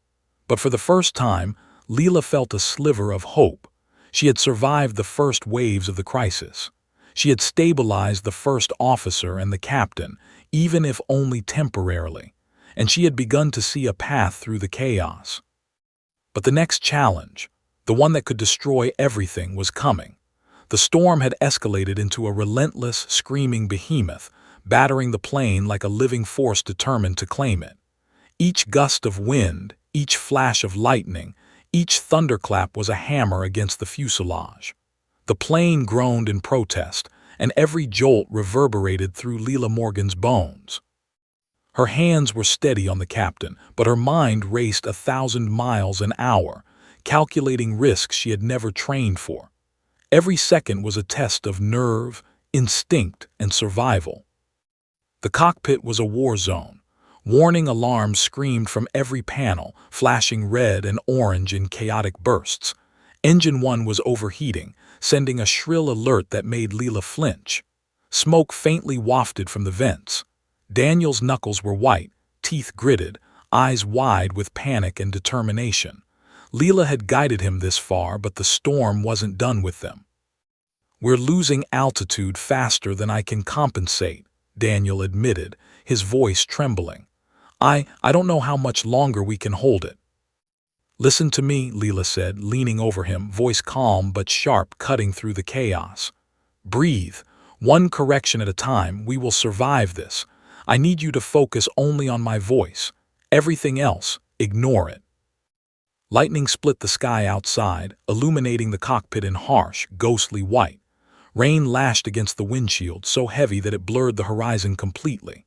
But for the first time, Leela felt a sliver of hope. She had survived the first waves of the crisis. She had stabilized the first officer and the captain, even if only temporarily, and she had begun to see a path through the chaos. But the next challenge, the one that could destroy everything, was coming. The storm had escalated into a relentless, screaming behemoth, battering the plane like a living force determined to claim it. Each gust of wind, each flash of lightning, each thunderclap was a hammer against the fuselage. The plane groaned in protest, and every jolt reverberated through Leela Morgan's bones. Her hands were steady on the captain, but her mind raced 1,000 miles an hour, calculating risks she had never trained for. Every second was a test of nerve, instinct, and survival. The cockpit was a war zone. Warning alarms screamed from every panel, flashing red and orange in chaotic bursts. Engine 1 was overheating, sending a shrill alert that made Leela flinch. Smoke faintly wafted from the vents. Daniel's knuckles were white, teeth gritted, eyes wide with panic and determination. Leela had guided him this far, but the storm wasn't done with them. "We're losing altitude faster than I can compensate," Daniel admitted, his voice trembling. I don't know how much longer we can hold it." "Listen to me," Leela said, leaning over him, voice calm but sharp, cutting through the chaos. "Breathe. One correction at a time. We will survive this. I need you to focus only on my voice. Everything else, ignore it." Lightning split the sky outside, illuminating the cockpit in harsh, ghostly white. Rain lashed against the windshield, so heavy that it blurred the horizon completely.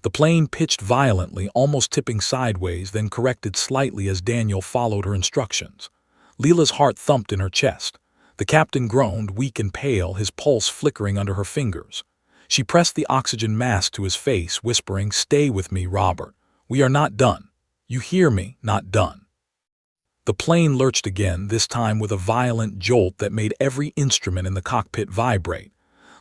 The plane pitched violently, almost tipping sideways, then corrected slightly as Daniel followed her instructions. Leela's heart thumped in her chest. The captain groaned, weak and pale, his pulse flickering under her fingers. She pressed the oxygen mask to his face, whispering, "Stay with me, Robert. We are not done. You hear me? Not done." The plane lurched again, this time with a violent jolt that made every instrument in the cockpit vibrate.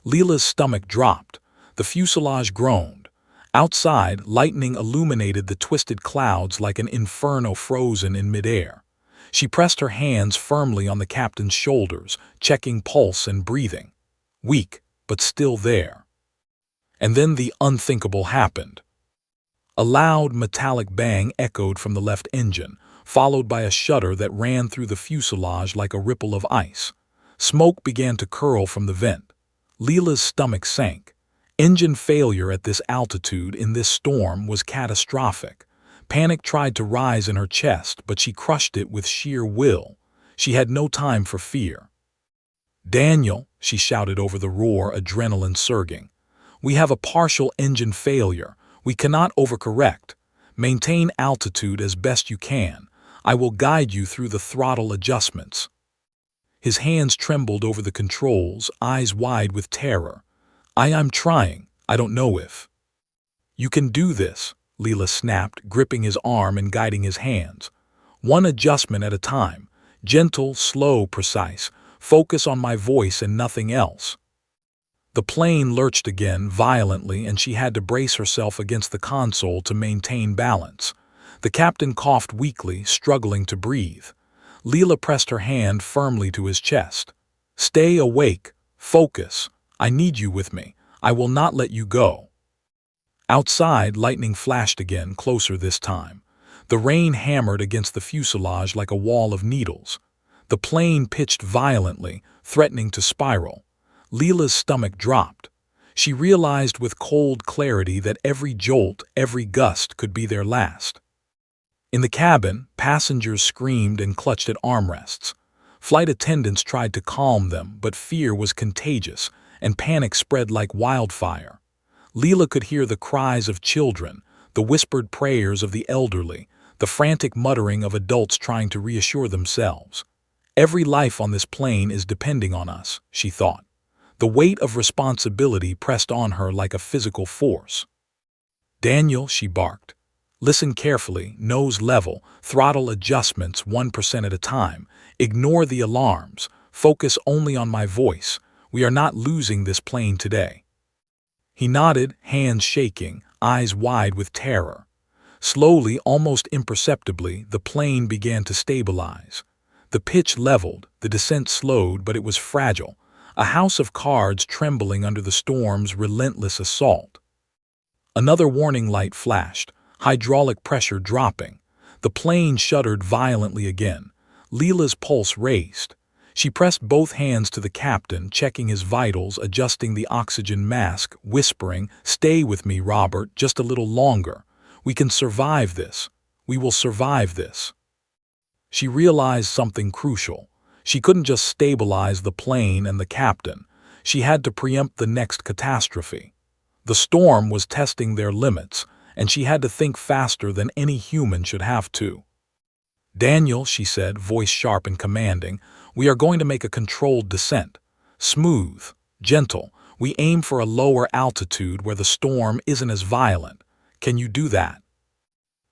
Leela's stomach dropped. The fuselage groaned. Outside, lightning illuminated the twisted clouds like an inferno frozen in midair. She pressed her hands firmly on the captain's shoulders, checking pulse and breathing. Weak, but still there. And then the unthinkable happened. A loud metallic bang echoed from the left engine, followed by a shudder that ran through the fuselage like a ripple of ice. Smoke began to curl from the vent. Leela's stomach sank. Engine failure at this altitude in this storm was catastrophic. Panic tried to rise in her chest, but she crushed it with sheer will. She had no time for fear. "Daniel," she shouted over the roar, adrenaline surging. "We have a partial engine failure. We cannot overcorrect. Maintain altitude as best you can. I will guide you through the throttle adjustments." His hands trembled over the controls, eyes wide with terror. I'm trying. I don't know if." "You can do this," Leela snapped, gripping his arm and guiding his hands. "One adjustment at a time. Gentle, slow, precise. Focus on my voice and nothing else." The plane lurched again, violently, and she had to brace herself against the console to maintain balance. The captain coughed weakly, struggling to breathe. Leela pressed her hand firmly to his chest. "Stay awake. Focus. I need you with me. I will not let you go." Outside, lightning flashed again, closer this time. The rain hammered against the fuselage like a wall of needles. The plane pitched violently, threatening to spiral. Leela's stomach dropped. She realized with cold clarity that every jolt, every gust could be their last. In the cabin, passengers screamed and clutched at armrests. Flight attendants tried to calm them, but fear was contagious, and panic spread like wildfire. Leela could hear the cries of children, the whispered prayers of the elderly, the frantic muttering of adults trying to reassure themselves. "Every life on this plane is depending on us," she thought. The weight of responsibility pressed on her like a physical force. "Daniel," she barked. "Listen carefully, nose level, throttle adjustments 1% at a time. Ignore the alarms. Focus only on my voice. We are not losing this plane today." He nodded, hands shaking, eyes wide with terror. Slowly, almost imperceptibly, the plane began to stabilize. The pitch leveled, the descent slowed, but it was fragile, a house of cards trembling under the storm's relentless assault. Another warning light flashed, hydraulic pressure dropping. The plane shuddered violently again. Leela's pulse raced. She pressed both hands to the captain, checking his vitals, adjusting the oxygen mask, whispering, "Stay with me, Robert, just a little longer. We can survive this. We will survive this." She realized something crucial. She couldn't just stabilize the plane and the captain. She had to preempt the next catastrophe. The storm was testing their limits, and she had to think faster than any human should have to. "Daniel," she said, voice sharp and commanding, "we are going to make a controlled descent. Smooth, gentle. We aim for a lower altitude where the storm isn't as violent. Can you do that?"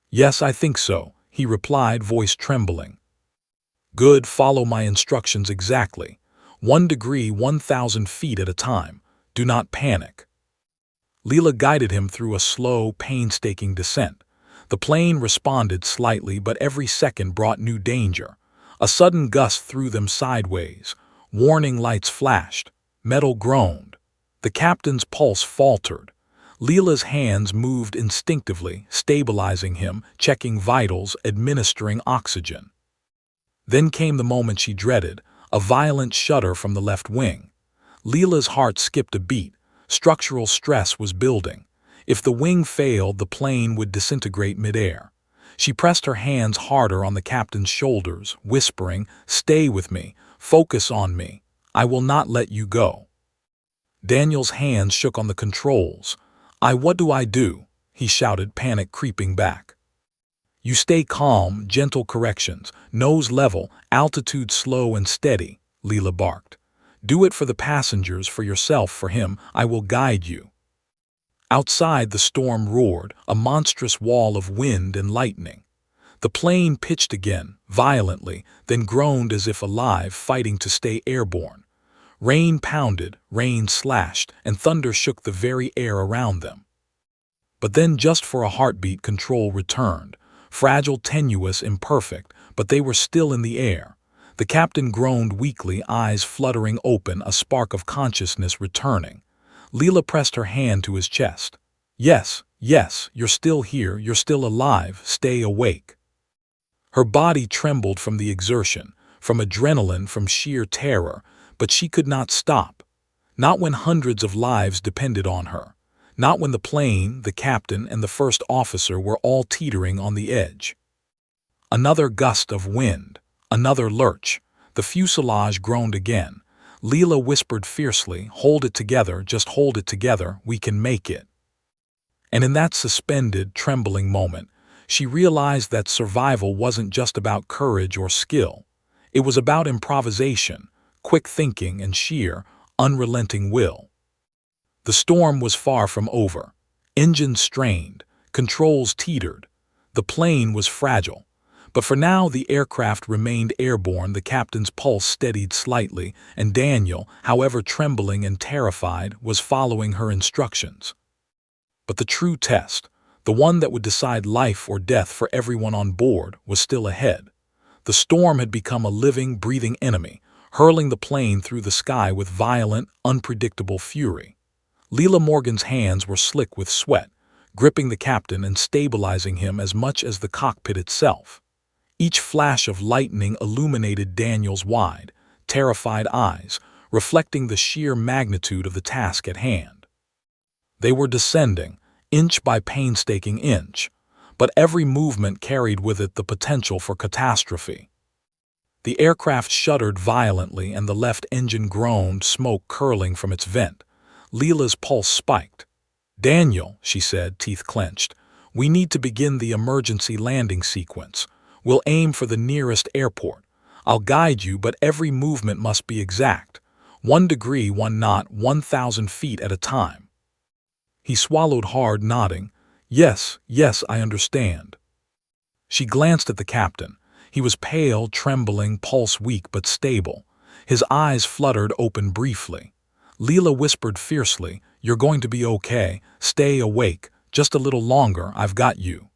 "Yes, I think so," he replied, voice trembling. "Good, follow my instructions exactly. 1 degree, 1,000 feet at a time. Do not panic." Leela guided him through a slow, painstaking descent. The plane responded slightly, but every second brought new danger. A sudden gust threw them sideways. Warning lights flashed. Metal groaned. The captain's pulse faltered. Leela's hands moved instinctively, stabilizing him, checking vitals, administering oxygen. Then came the moment she dreaded, a violent shudder from the left wing. Leela's heart skipped a beat. Structural stress was building. If the wing failed, the plane would disintegrate midair. She pressed her hands harder on the captain's shoulders, whispering, "Stay with me. Focus on me. I will not let you go." Daniel's hands shook on the controls. What do I do?" he shouted, panic creeping back. "You stay calm, gentle corrections, nose level, altitude slow and steady," Leela barked. "Do it for the passengers, for yourself, for him. I will guide you." Outside, the storm roared, a monstrous wall of wind and lightning. The plane pitched again, violently, then groaned as if alive, fighting to stay airborne. Rain pounded, rain slashed, and thunder shook the very air around them. But then, just for a heartbeat, control returned. Fragile, tenuous, imperfect, but they were still in the air. The captain groaned weakly, eyes fluttering open, a spark of consciousness returning. Leela pressed her hand to his chest. "Yes, yes, you're still here, you're still alive, stay awake." Her body trembled from the exertion, from adrenaline, from sheer terror, but she could not stop. Not when hundreds of lives depended on her. Not when the plane, the captain, and the first officer were all teetering on the edge. Another gust of wind, another lurch. The fuselage groaned again. Leela whispered fiercely, "Hold it together, just hold it together, we can make it." And in that suspended, trembling moment, she realized that survival wasn't just about courage or skill. It was about improvisation, quick thinking, and sheer, unrelenting will. The storm was far from over. Engines strained, controls teetered. The plane was fragile. But for now, the aircraft remained airborne, the captain's pulse steadied slightly, and Daniel, however trembling and terrified, was following her instructions. But the true test, the one that would decide life or death for everyone on board, was still ahead. The storm had become a living, breathing enemy, hurling the plane through the sky with violent, unpredictable fury. Leela Morgan's hands were slick with sweat, gripping the captain and stabilizing him as much as the cockpit itself. Each flash of lightning illuminated Daniel's wide, terrified eyes, reflecting the sheer magnitude of the task at hand. They were descending, inch by painstaking inch, but every movement carried with it the potential for catastrophe. The aircraft shuddered violently and the left engine groaned, smoke curling from its vent. Leela's pulse spiked. "Daniel," she said, teeth clenched, "we need to begin the emergency landing sequence. We'll aim for the nearest airport. I'll guide you, but every movement must be exact. 1 degree, 1 knot, 1,000 feet at a time." He swallowed hard, nodding. "Yes, yes, I understand." She glanced at the captain. He was pale, trembling, pulse weak but stable. His eyes fluttered open briefly. Leela whispered fiercely, "You're going to be okay. Stay awake. Just a little longer, I've got you."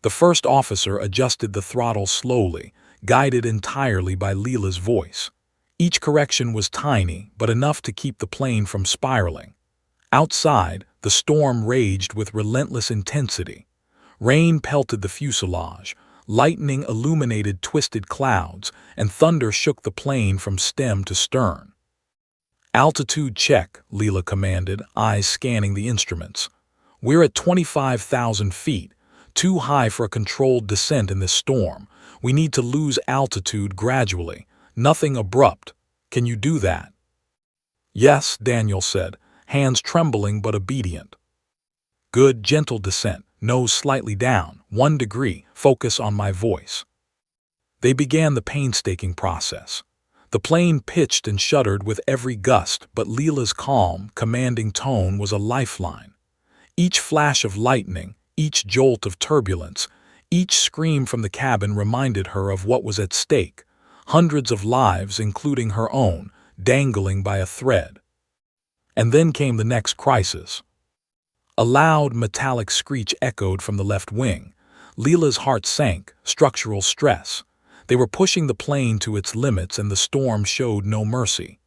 The first officer adjusted the throttle slowly, guided entirely by Leela's voice. Each correction was tiny, but enough to keep the plane from spiraling. Outside, the storm raged with relentless intensity. Rain pelted the fuselage, lightning illuminated twisted clouds, and thunder shook the plane from stem to stern. "Altitude check," Leela commanded, eyes scanning the instruments. "We're at 25,000 feet. Too high for a controlled descent in this storm. We need to lose altitude gradually. Nothing abrupt. Can you do that?" "Yes," Daniel said, hands trembling but obedient. "Good, gentle descent, nose slightly down, 1 degree, focus on my voice." They began the painstaking process. The plane pitched and shuddered with every gust, but Leela's calm, commanding tone was a lifeline. Each flash of lightning, each jolt of turbulence, each scream from the cabin reminded her of what was at stake. Hundreds of lives, including her own, dangling by a thread. And then came the next crisis. A loud, metallic screech echoed from the left wing. Leela's heart sank, structural stress. They were pushing the plane to its limits and the storm showed no mercy.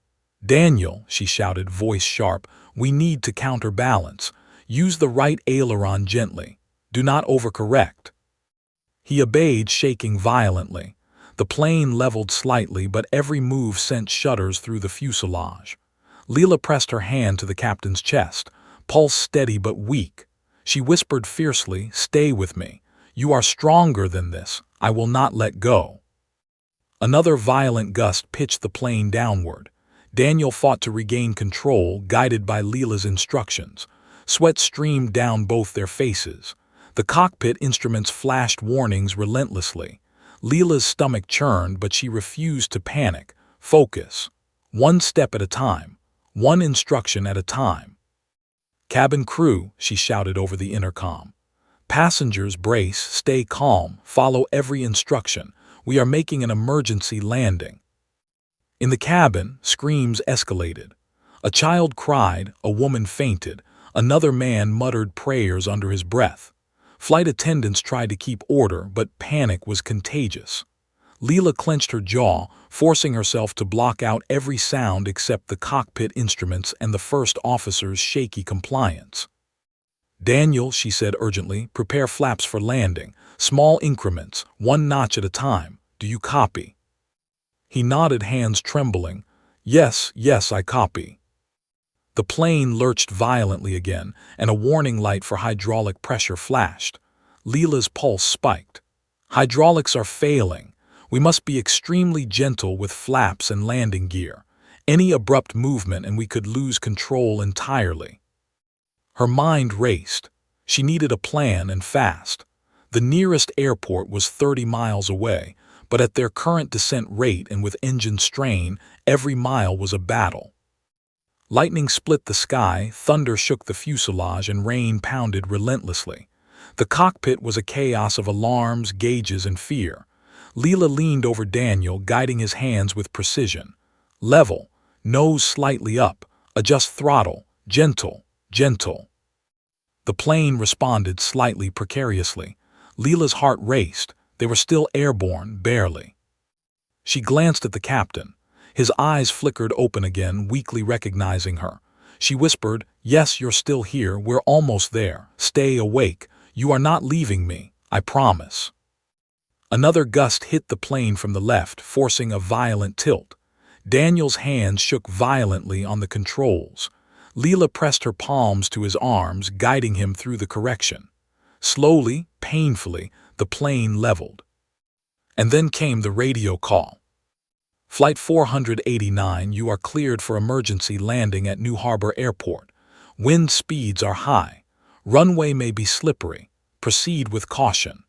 "Daniel," she shouted, voice sharp, "we need to counterbalance. Use the right aileron gently. Do not overcorrect." He obeyed, shaking violently. The plane leveled slightly, but every move sent shudders through the fuselage. Leela pressed her hand to the captain's chest, pulse steady but weak. She whispered fiercely, "Stay with me. You are stronger than this. I will not let go." Another violent gust pitched the plane downward. Daniel fought to regain control, guided by Leela's instructions. Sweat streamed down both their faces. The cockpit instruments flashed warnings relentlessly. Leela's stomach churned, but she refused to panic. Focus. One step at a time. One instruction at a time. "Cabin crew," she shouted over the intercom. "Passengers, brace, stay calm, follow every instruction. We are making an emergency landing." In the cabin, screams escalated. A child cried, a woman fainted, another man muttered prayers under his breath. Flight attendants tried to keep order, but panic was contagious. Leela clenched her jaw, forcing herself to block out every sound except the cockpit instruments and the first officer's shaky compliance. "Daniel," she said urgently, "prepare flaps for landing. Small increments, one notch at a time. Do you copy?" He nodded, hands trembling. "Yes, yes, I copy." The plane lurched violently again, and a warning light for hydraulic pressure flashed. Leela's pulse spiked. "Hydraulics are failing. We must be extremely gentle with flaps and landing gear. Any abrupt movement and we could lose control entirely." Her mind raced. She needed a plan, and fast. The nearest airport was 30 miles away, but at their current descent rate and with engine strain, every mile was a battle. Lightning split the sky, thunder shook the fuselage, and rain pounded relentlessly. The cockpit was a chaos of alarms, gauges, and fear. Leela leaned over Daniel, guiding his hands with precision. "Level, nose slightly up, adjust throttle, gentle, gentle." The plane responded slightly precariously. Leela's heart raced. They were still airborne, barely. She glanced at the captain. His eyes flickered open again, weakly recognizing her. She whispered, "Yes, you're still here. We're almost there. Stay awake. You are not leaving me, I promise." Another gust hit the plane from the left, forcing a violent tilt. Daniel's hands shook violently on the controls. Leela pressed her palms to his arms, guiding him through the correction. Slowly, painfully, the plane leveled. And then came the radio call. "Flight 489, you are cleared for emergency landing at New Harbor Airport. Wind speeds are high. Runway may be slippery. Proceed with caution."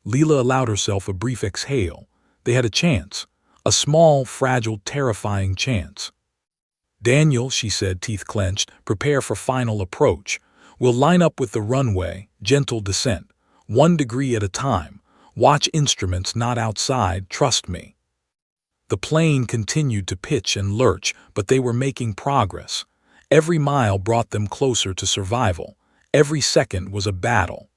Leela allowed herself a brief exhale. They had a chance. A small, fragile, terrifying chance. "Daniel," she said, teeth clenched, "prepare for final approach. We'll line up with the runway, gentle descent. 1 degree at a time. Watch instruments, not outside, trust me." The plane continued to pitch and lurch, but they were making progress. Every mile brought them closer to survival. Every second was a battle.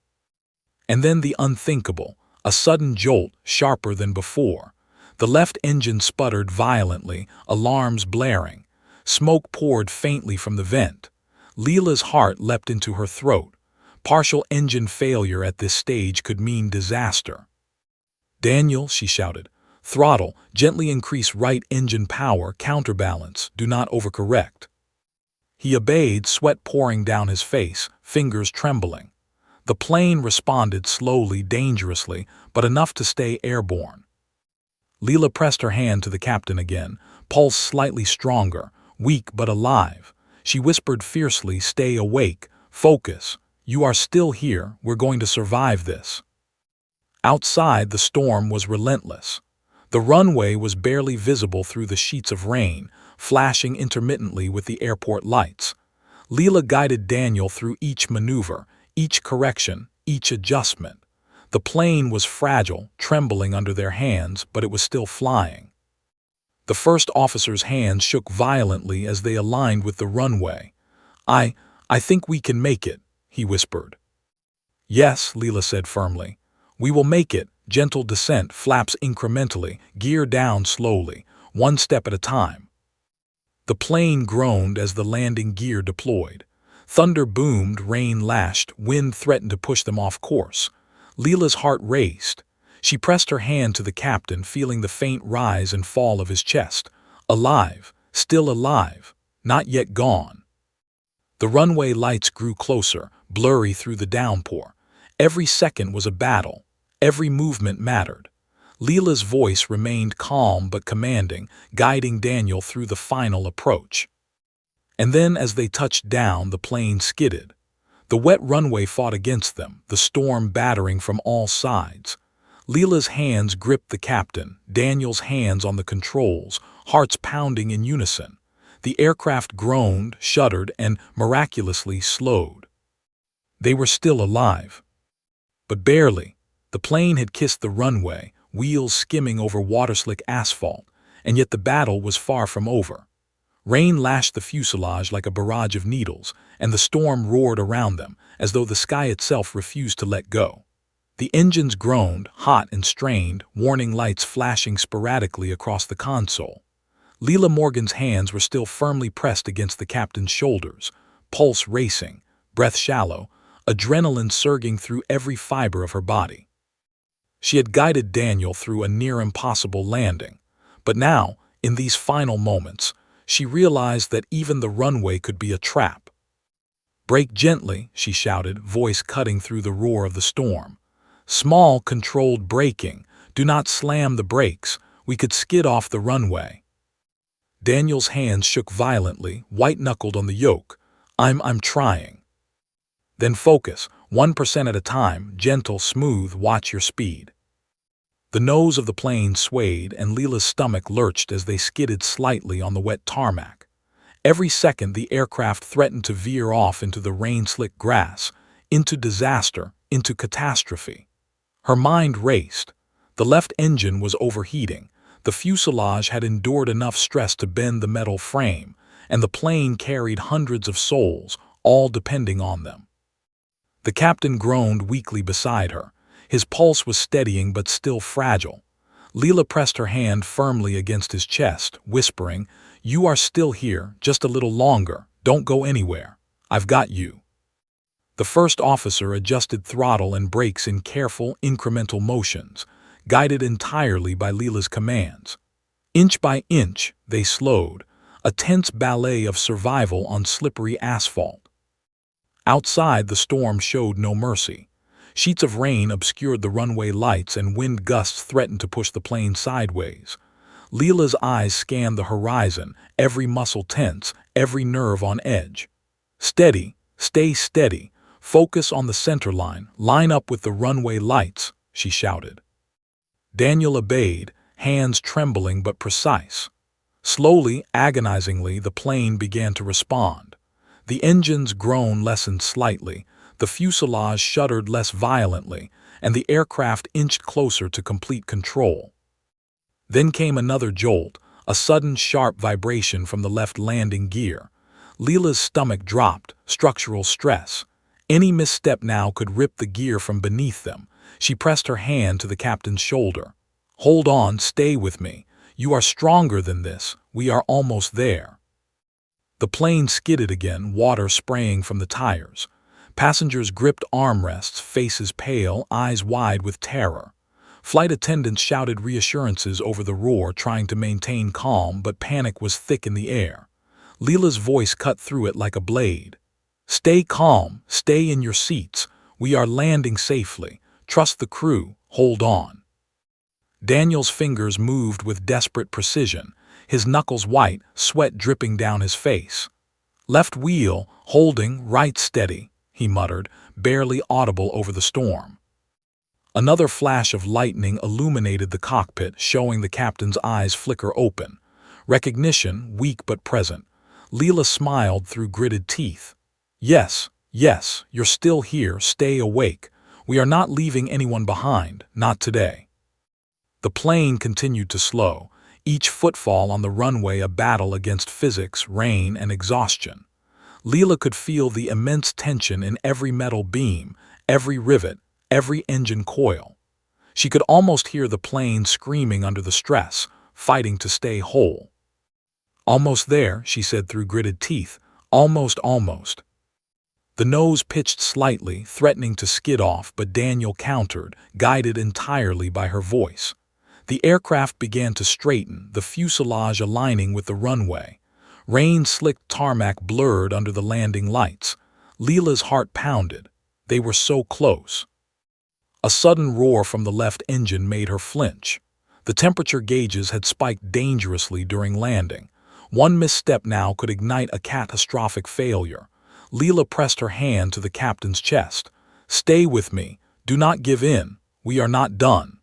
And then the unthinkable, a sudden jolt, sharper than before. The left engine sputtered violently, alarms blaring. Smoke poured faintly from the vent. Leela's heart leapt into her throat. Partial engine failure at this stage could mean disaster. "Daniel," she shouted, "throttle, gently increase right engine power, counterbalance, do not overcorrect." He obeyed, sweat pouring down his face, fingers trembling. The plane responded slowly, dangerously, but enough to stay airborne. Leela pressed her hand to the captain again, pulse slightly stronger, weak but alive. She whispered fiercely, "Stay awake, focus. You are still here, we're going to survive this." Outside, the storm was relentless. The runway was barely visible through the sheets of rain, flashing intermittently with the airport lights. Leela guided Daniel through each maneuver, each correction, each adjustment. The plane was fragile, trembling under their hands, but it was still flying. The first officer's hands shook violently as they aligned with the runway. I think we can make it," he whispered. "Yes," Leela said firmly. "We will make it, gentle descent, flaps incrementally, gear down slowly, one step at a time. The plane groaned as the landing gear deployed. Thunder boomed, rain lashed, wind threatened to push them off course. Leela's heart raced. She pressed her hand to the captain, feeling the faint rise and fall of his chest. Alive, still alive, not yet gone. The runway lights grew closer, blurry through the downpour. Every second was a battle. Every movement mattered. Leela's voice remained calm but commanding, guiding Daniel through the final approach. And then, as they touched down, the plane skidded. The wet runway fought against them, the storm battering from all sides. Leela's hands gripped the captain, Daniel's hands on the controls, hearts pounding in unison. The aircraft groaned, shuddered, and miraculously slowed. They were still alive. But barely. The plane had kissed the runway, wheels skimming over water-slick asphalt, and yet the battle was far from over. Rain lashed the fuselage like a barrage of needles, and the storm roared around them, as though the sky itself refused to let go. The engines groaned, hot and strained, warning lights flashing sporadically across the console. Leela Morgan's hands were still firmly pressed against the captain's shoulders, pulse racing, breath shallow, adrenaline surging through every fiber of her body. She had guided Daniel through a near-impossible landing, but now, in these final moments, she realized that even the runway could be a trap. "Brake gently," she shouted, voice cutting through the roar of the storm. "Small, controlled braking. Do not slam the brakes. We could skid off the runway." Daniel's hands shook violently, white-knuckled on the yoke. I'm trying." "Then focus, 1% at a time, gentle, smooth, watch your speed." The nose of the plane swayed and Leela's stomach lurched as they skidded slightly on the wet tarmac. Every second the aircraft threatened to veer off into the rain-slick grass, into disaster, into catastrophe. Her mind raced. The left engine was overheating. The fuselage had endured enough stress to bend the metal frame, and the plane carried hundreds of souls, all depending on them. The captain groaned weakly beside her. His pulse was steadying but still fragile. Leela pressed her hand firmly against his chest, whispering, "You are still here, just a little longer. Don't go anywhere. I've got you." The first officer adjusted throttle and brakes in careful, incremental motions, guided entirely by Leela's commands. Inch by inch, they slowed, a tense ballet of survival on slippery asphalt. Outside, the storm showed no mercy. Sheets of rain obscured the runway lights and wind gusts threatened to push the plane sideways. Leela's eyes scanned the horizon, every muscle tense, every nerve on edge. "Steady, stay steady, focus on the center line, line up with the runway lights," she shouted. Daniel obeyed, hands trembling but precise. Slowly, agonizingly, the plane began to respond. The engine's groan lessened slightly, the fuselage shuddered less violently, and the aircraft inched closer to complete control. Then came another jolt, a sudden sharp vibration from the left landing gear. Leela's stomach dropped, structural stress. Any misstep now could rip the gear from beneath them. She pressed her hand to the captain's shoulder. "Hold on, stay with me. You are stronger than this. We are almost there." The plane skidded again, water spraying from the tires. Passengers gripped armrests, faces pale, eyes wide with terror. Flight attendants shouted reassurances over the roar, trying to maintain calm, but panic was thick in the air. Leela's voice cut through it like a blade. "Stay calm, stay in your seats. We are landing safely. Trust the crew, hold on." Daniel's fingers moved with desperate precision, his knuckles white, sweat dripping down his face. "Left wheel, holding, right steady," he muttered, barely audible over the storm. Another flash of lightning illuminated the cockpit, showing the captain's eyes flicker open. Recognition, weak but present. Leela smiled through gritted teeth. Yes, you're still here, stay awake. We are not leaving anyone behind, not today." The plane continued to slow, each footfall on the runway a battle against physics, rain, and exhaustion. Leela could feel the immense tension in every metal beam, every rivet, every engine coil. She could almost hear the plane screaming under the stress, fighting to stay whole. "Almost there," she said through gritted teeth. "Almost, almost." The nose pitched slightly, threatening to skid off, but Daniel countered, guided entirely by her voice. The aircraft began to straighten, the fuselage aligning with the runway. Rain-slicked tarmac blurred under the landing lights. Leela's heart pounded. They were so close. A sudden roar from the left engine made her flinch. The temperature gauges had spiked dangerously during landing. One misstep now could ignite a catastrophic failure. Leela pressed her hand to the captain's chest. "Stay with me. Do not give in. We are not done."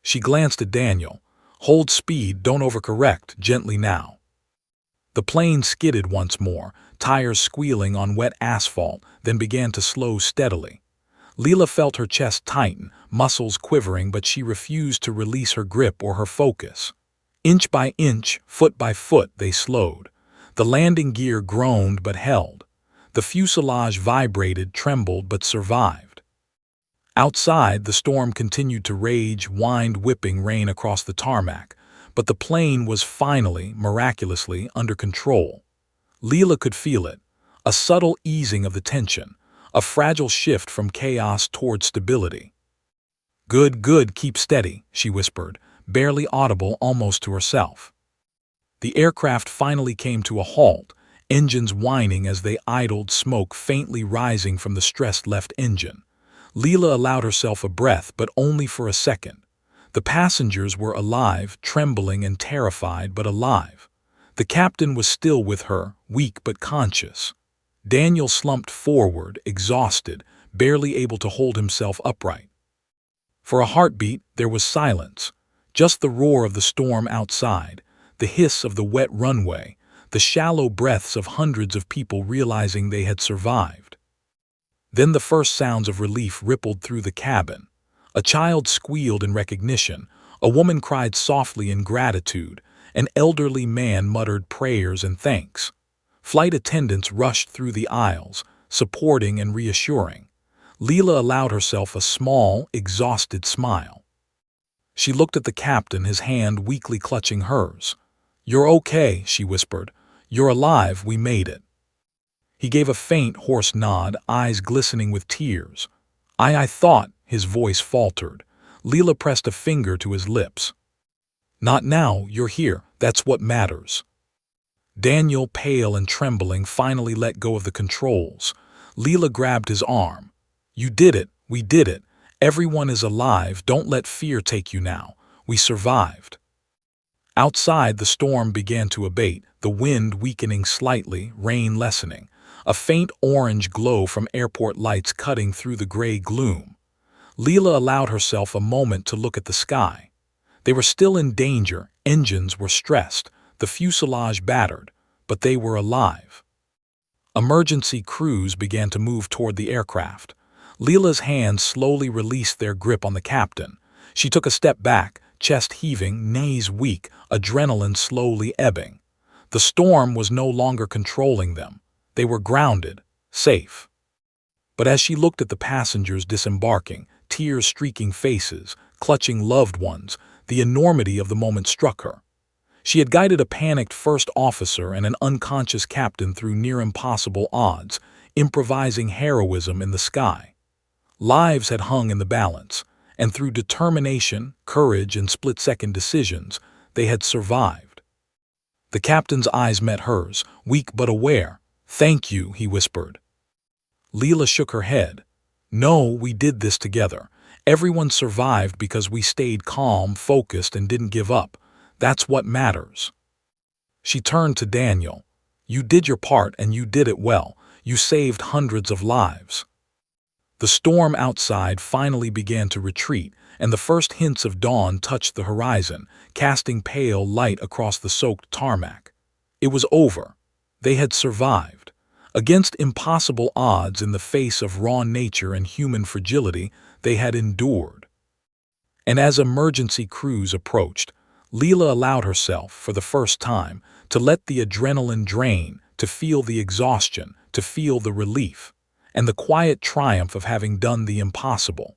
She glanced at Daniel. "Hold speed, don't overcorrect, gently now." The plane skidded once more, tires squealing on wet asphalt, then began to slow steadily. Leela felt her chest tighten, muscles quivering, but she refused to release her grip or her focus. Inch by inch, foot by foot, they slowed. The landing gear groaned but held. The fuselage vibrated, trembled, but survived. Outside, the storm continued to rage, wind whipping rain across the tarmac, but the plane was finally, miraculously, under control. Leela could feel it, a subtle easing of the tension, a fragile shift from chaos toward stability. "Good, good, keep steady," she whispered, barely audible almost to herself. The aircraft finally came to a halt, engines whining as they idled, smoke faintly rising from the stressed left engine. Leela allowed herself a breath, but only for a second. The passengers were alive, trembling and terrified, but alive. The captain was still with her, weak but conscious. Daniel slumped forward, exhausted, barely able to hold himself upright. For a heartbeat, there was silence. Just the roar of the storm outside, the hiss of the wet runway, the shallow breaths of hundreds of people realizing they had survived. Then the first sounds of relief rippled through the cabin. A child squealed in recognition, a woman cried softly in gratitude, an elderly man muttered prayers and thanks. Flight attendants rushed through the aisles, supporting and reassuring. Leela allowed herself a small, exhausted smile. She looked at the captain, his hand weakly clutching hers. "You're okay," she whispered. "You're alive, we made it." He gave a faint, hoarse nod, eyes glistening with tears. I thought," his voice faltered. Leela pressed a finger to his lips. "Not now, you're here, that's what matters." Daniel, pale and trembling, finally let go of the controls. Leela grabbed his arm. "You did it, we did it. Everyone is alive, don't let fear take you now. We survived." Outside, the storm began to abate, the wind weakening slightly, rain lessening. A faint orange glow from airport lights cutting through the gray gloom. Leela allowed herself a moment to look at the sky. They were still in danger, engines were stressed, the fuselage battered, but they were alive. Emergency crews began to move toward the aircraft. Leela's hands slowly released their grip on the captain. She took a step back, chest heaving, knees weak, adrenaline slowly ebbing. The storm was no longer controlling them. They were grounded, safe. But as she looked at the passengers disembarking, tears streaking faces, clutching loved ones, the enormity of the moment struck her. She had guided a panicked first officer and an unconscious captain through near-impossible odds, improvising heroism in the sky. Lives had hung in the balance, and through determination, courage, and split-second decisions, they had survived. The captain's eyes met hers, weak but aware. "Thank you," he whispered. Leela shook her head. "No, we did this together. Everyone survived because we stayed calm, focused, and didn't give up. That's what matters." She turned to Daniel. "You did your part, and you did it well. You saved hundreds of lives." The storm outside finally began to retreat, and the first hints of dawn touched the horizon, casting pale light across the soaked tarmac. It was over. They had survived. Against impossible odds, in the face of raw nature and human fragility, they had endured. And as emergency crews approached, Leela allowed herself, for the first time, to let the adrenaline drain, to feel the exhaustion, to feel the relief, and the quiet triumph of having done the impossible.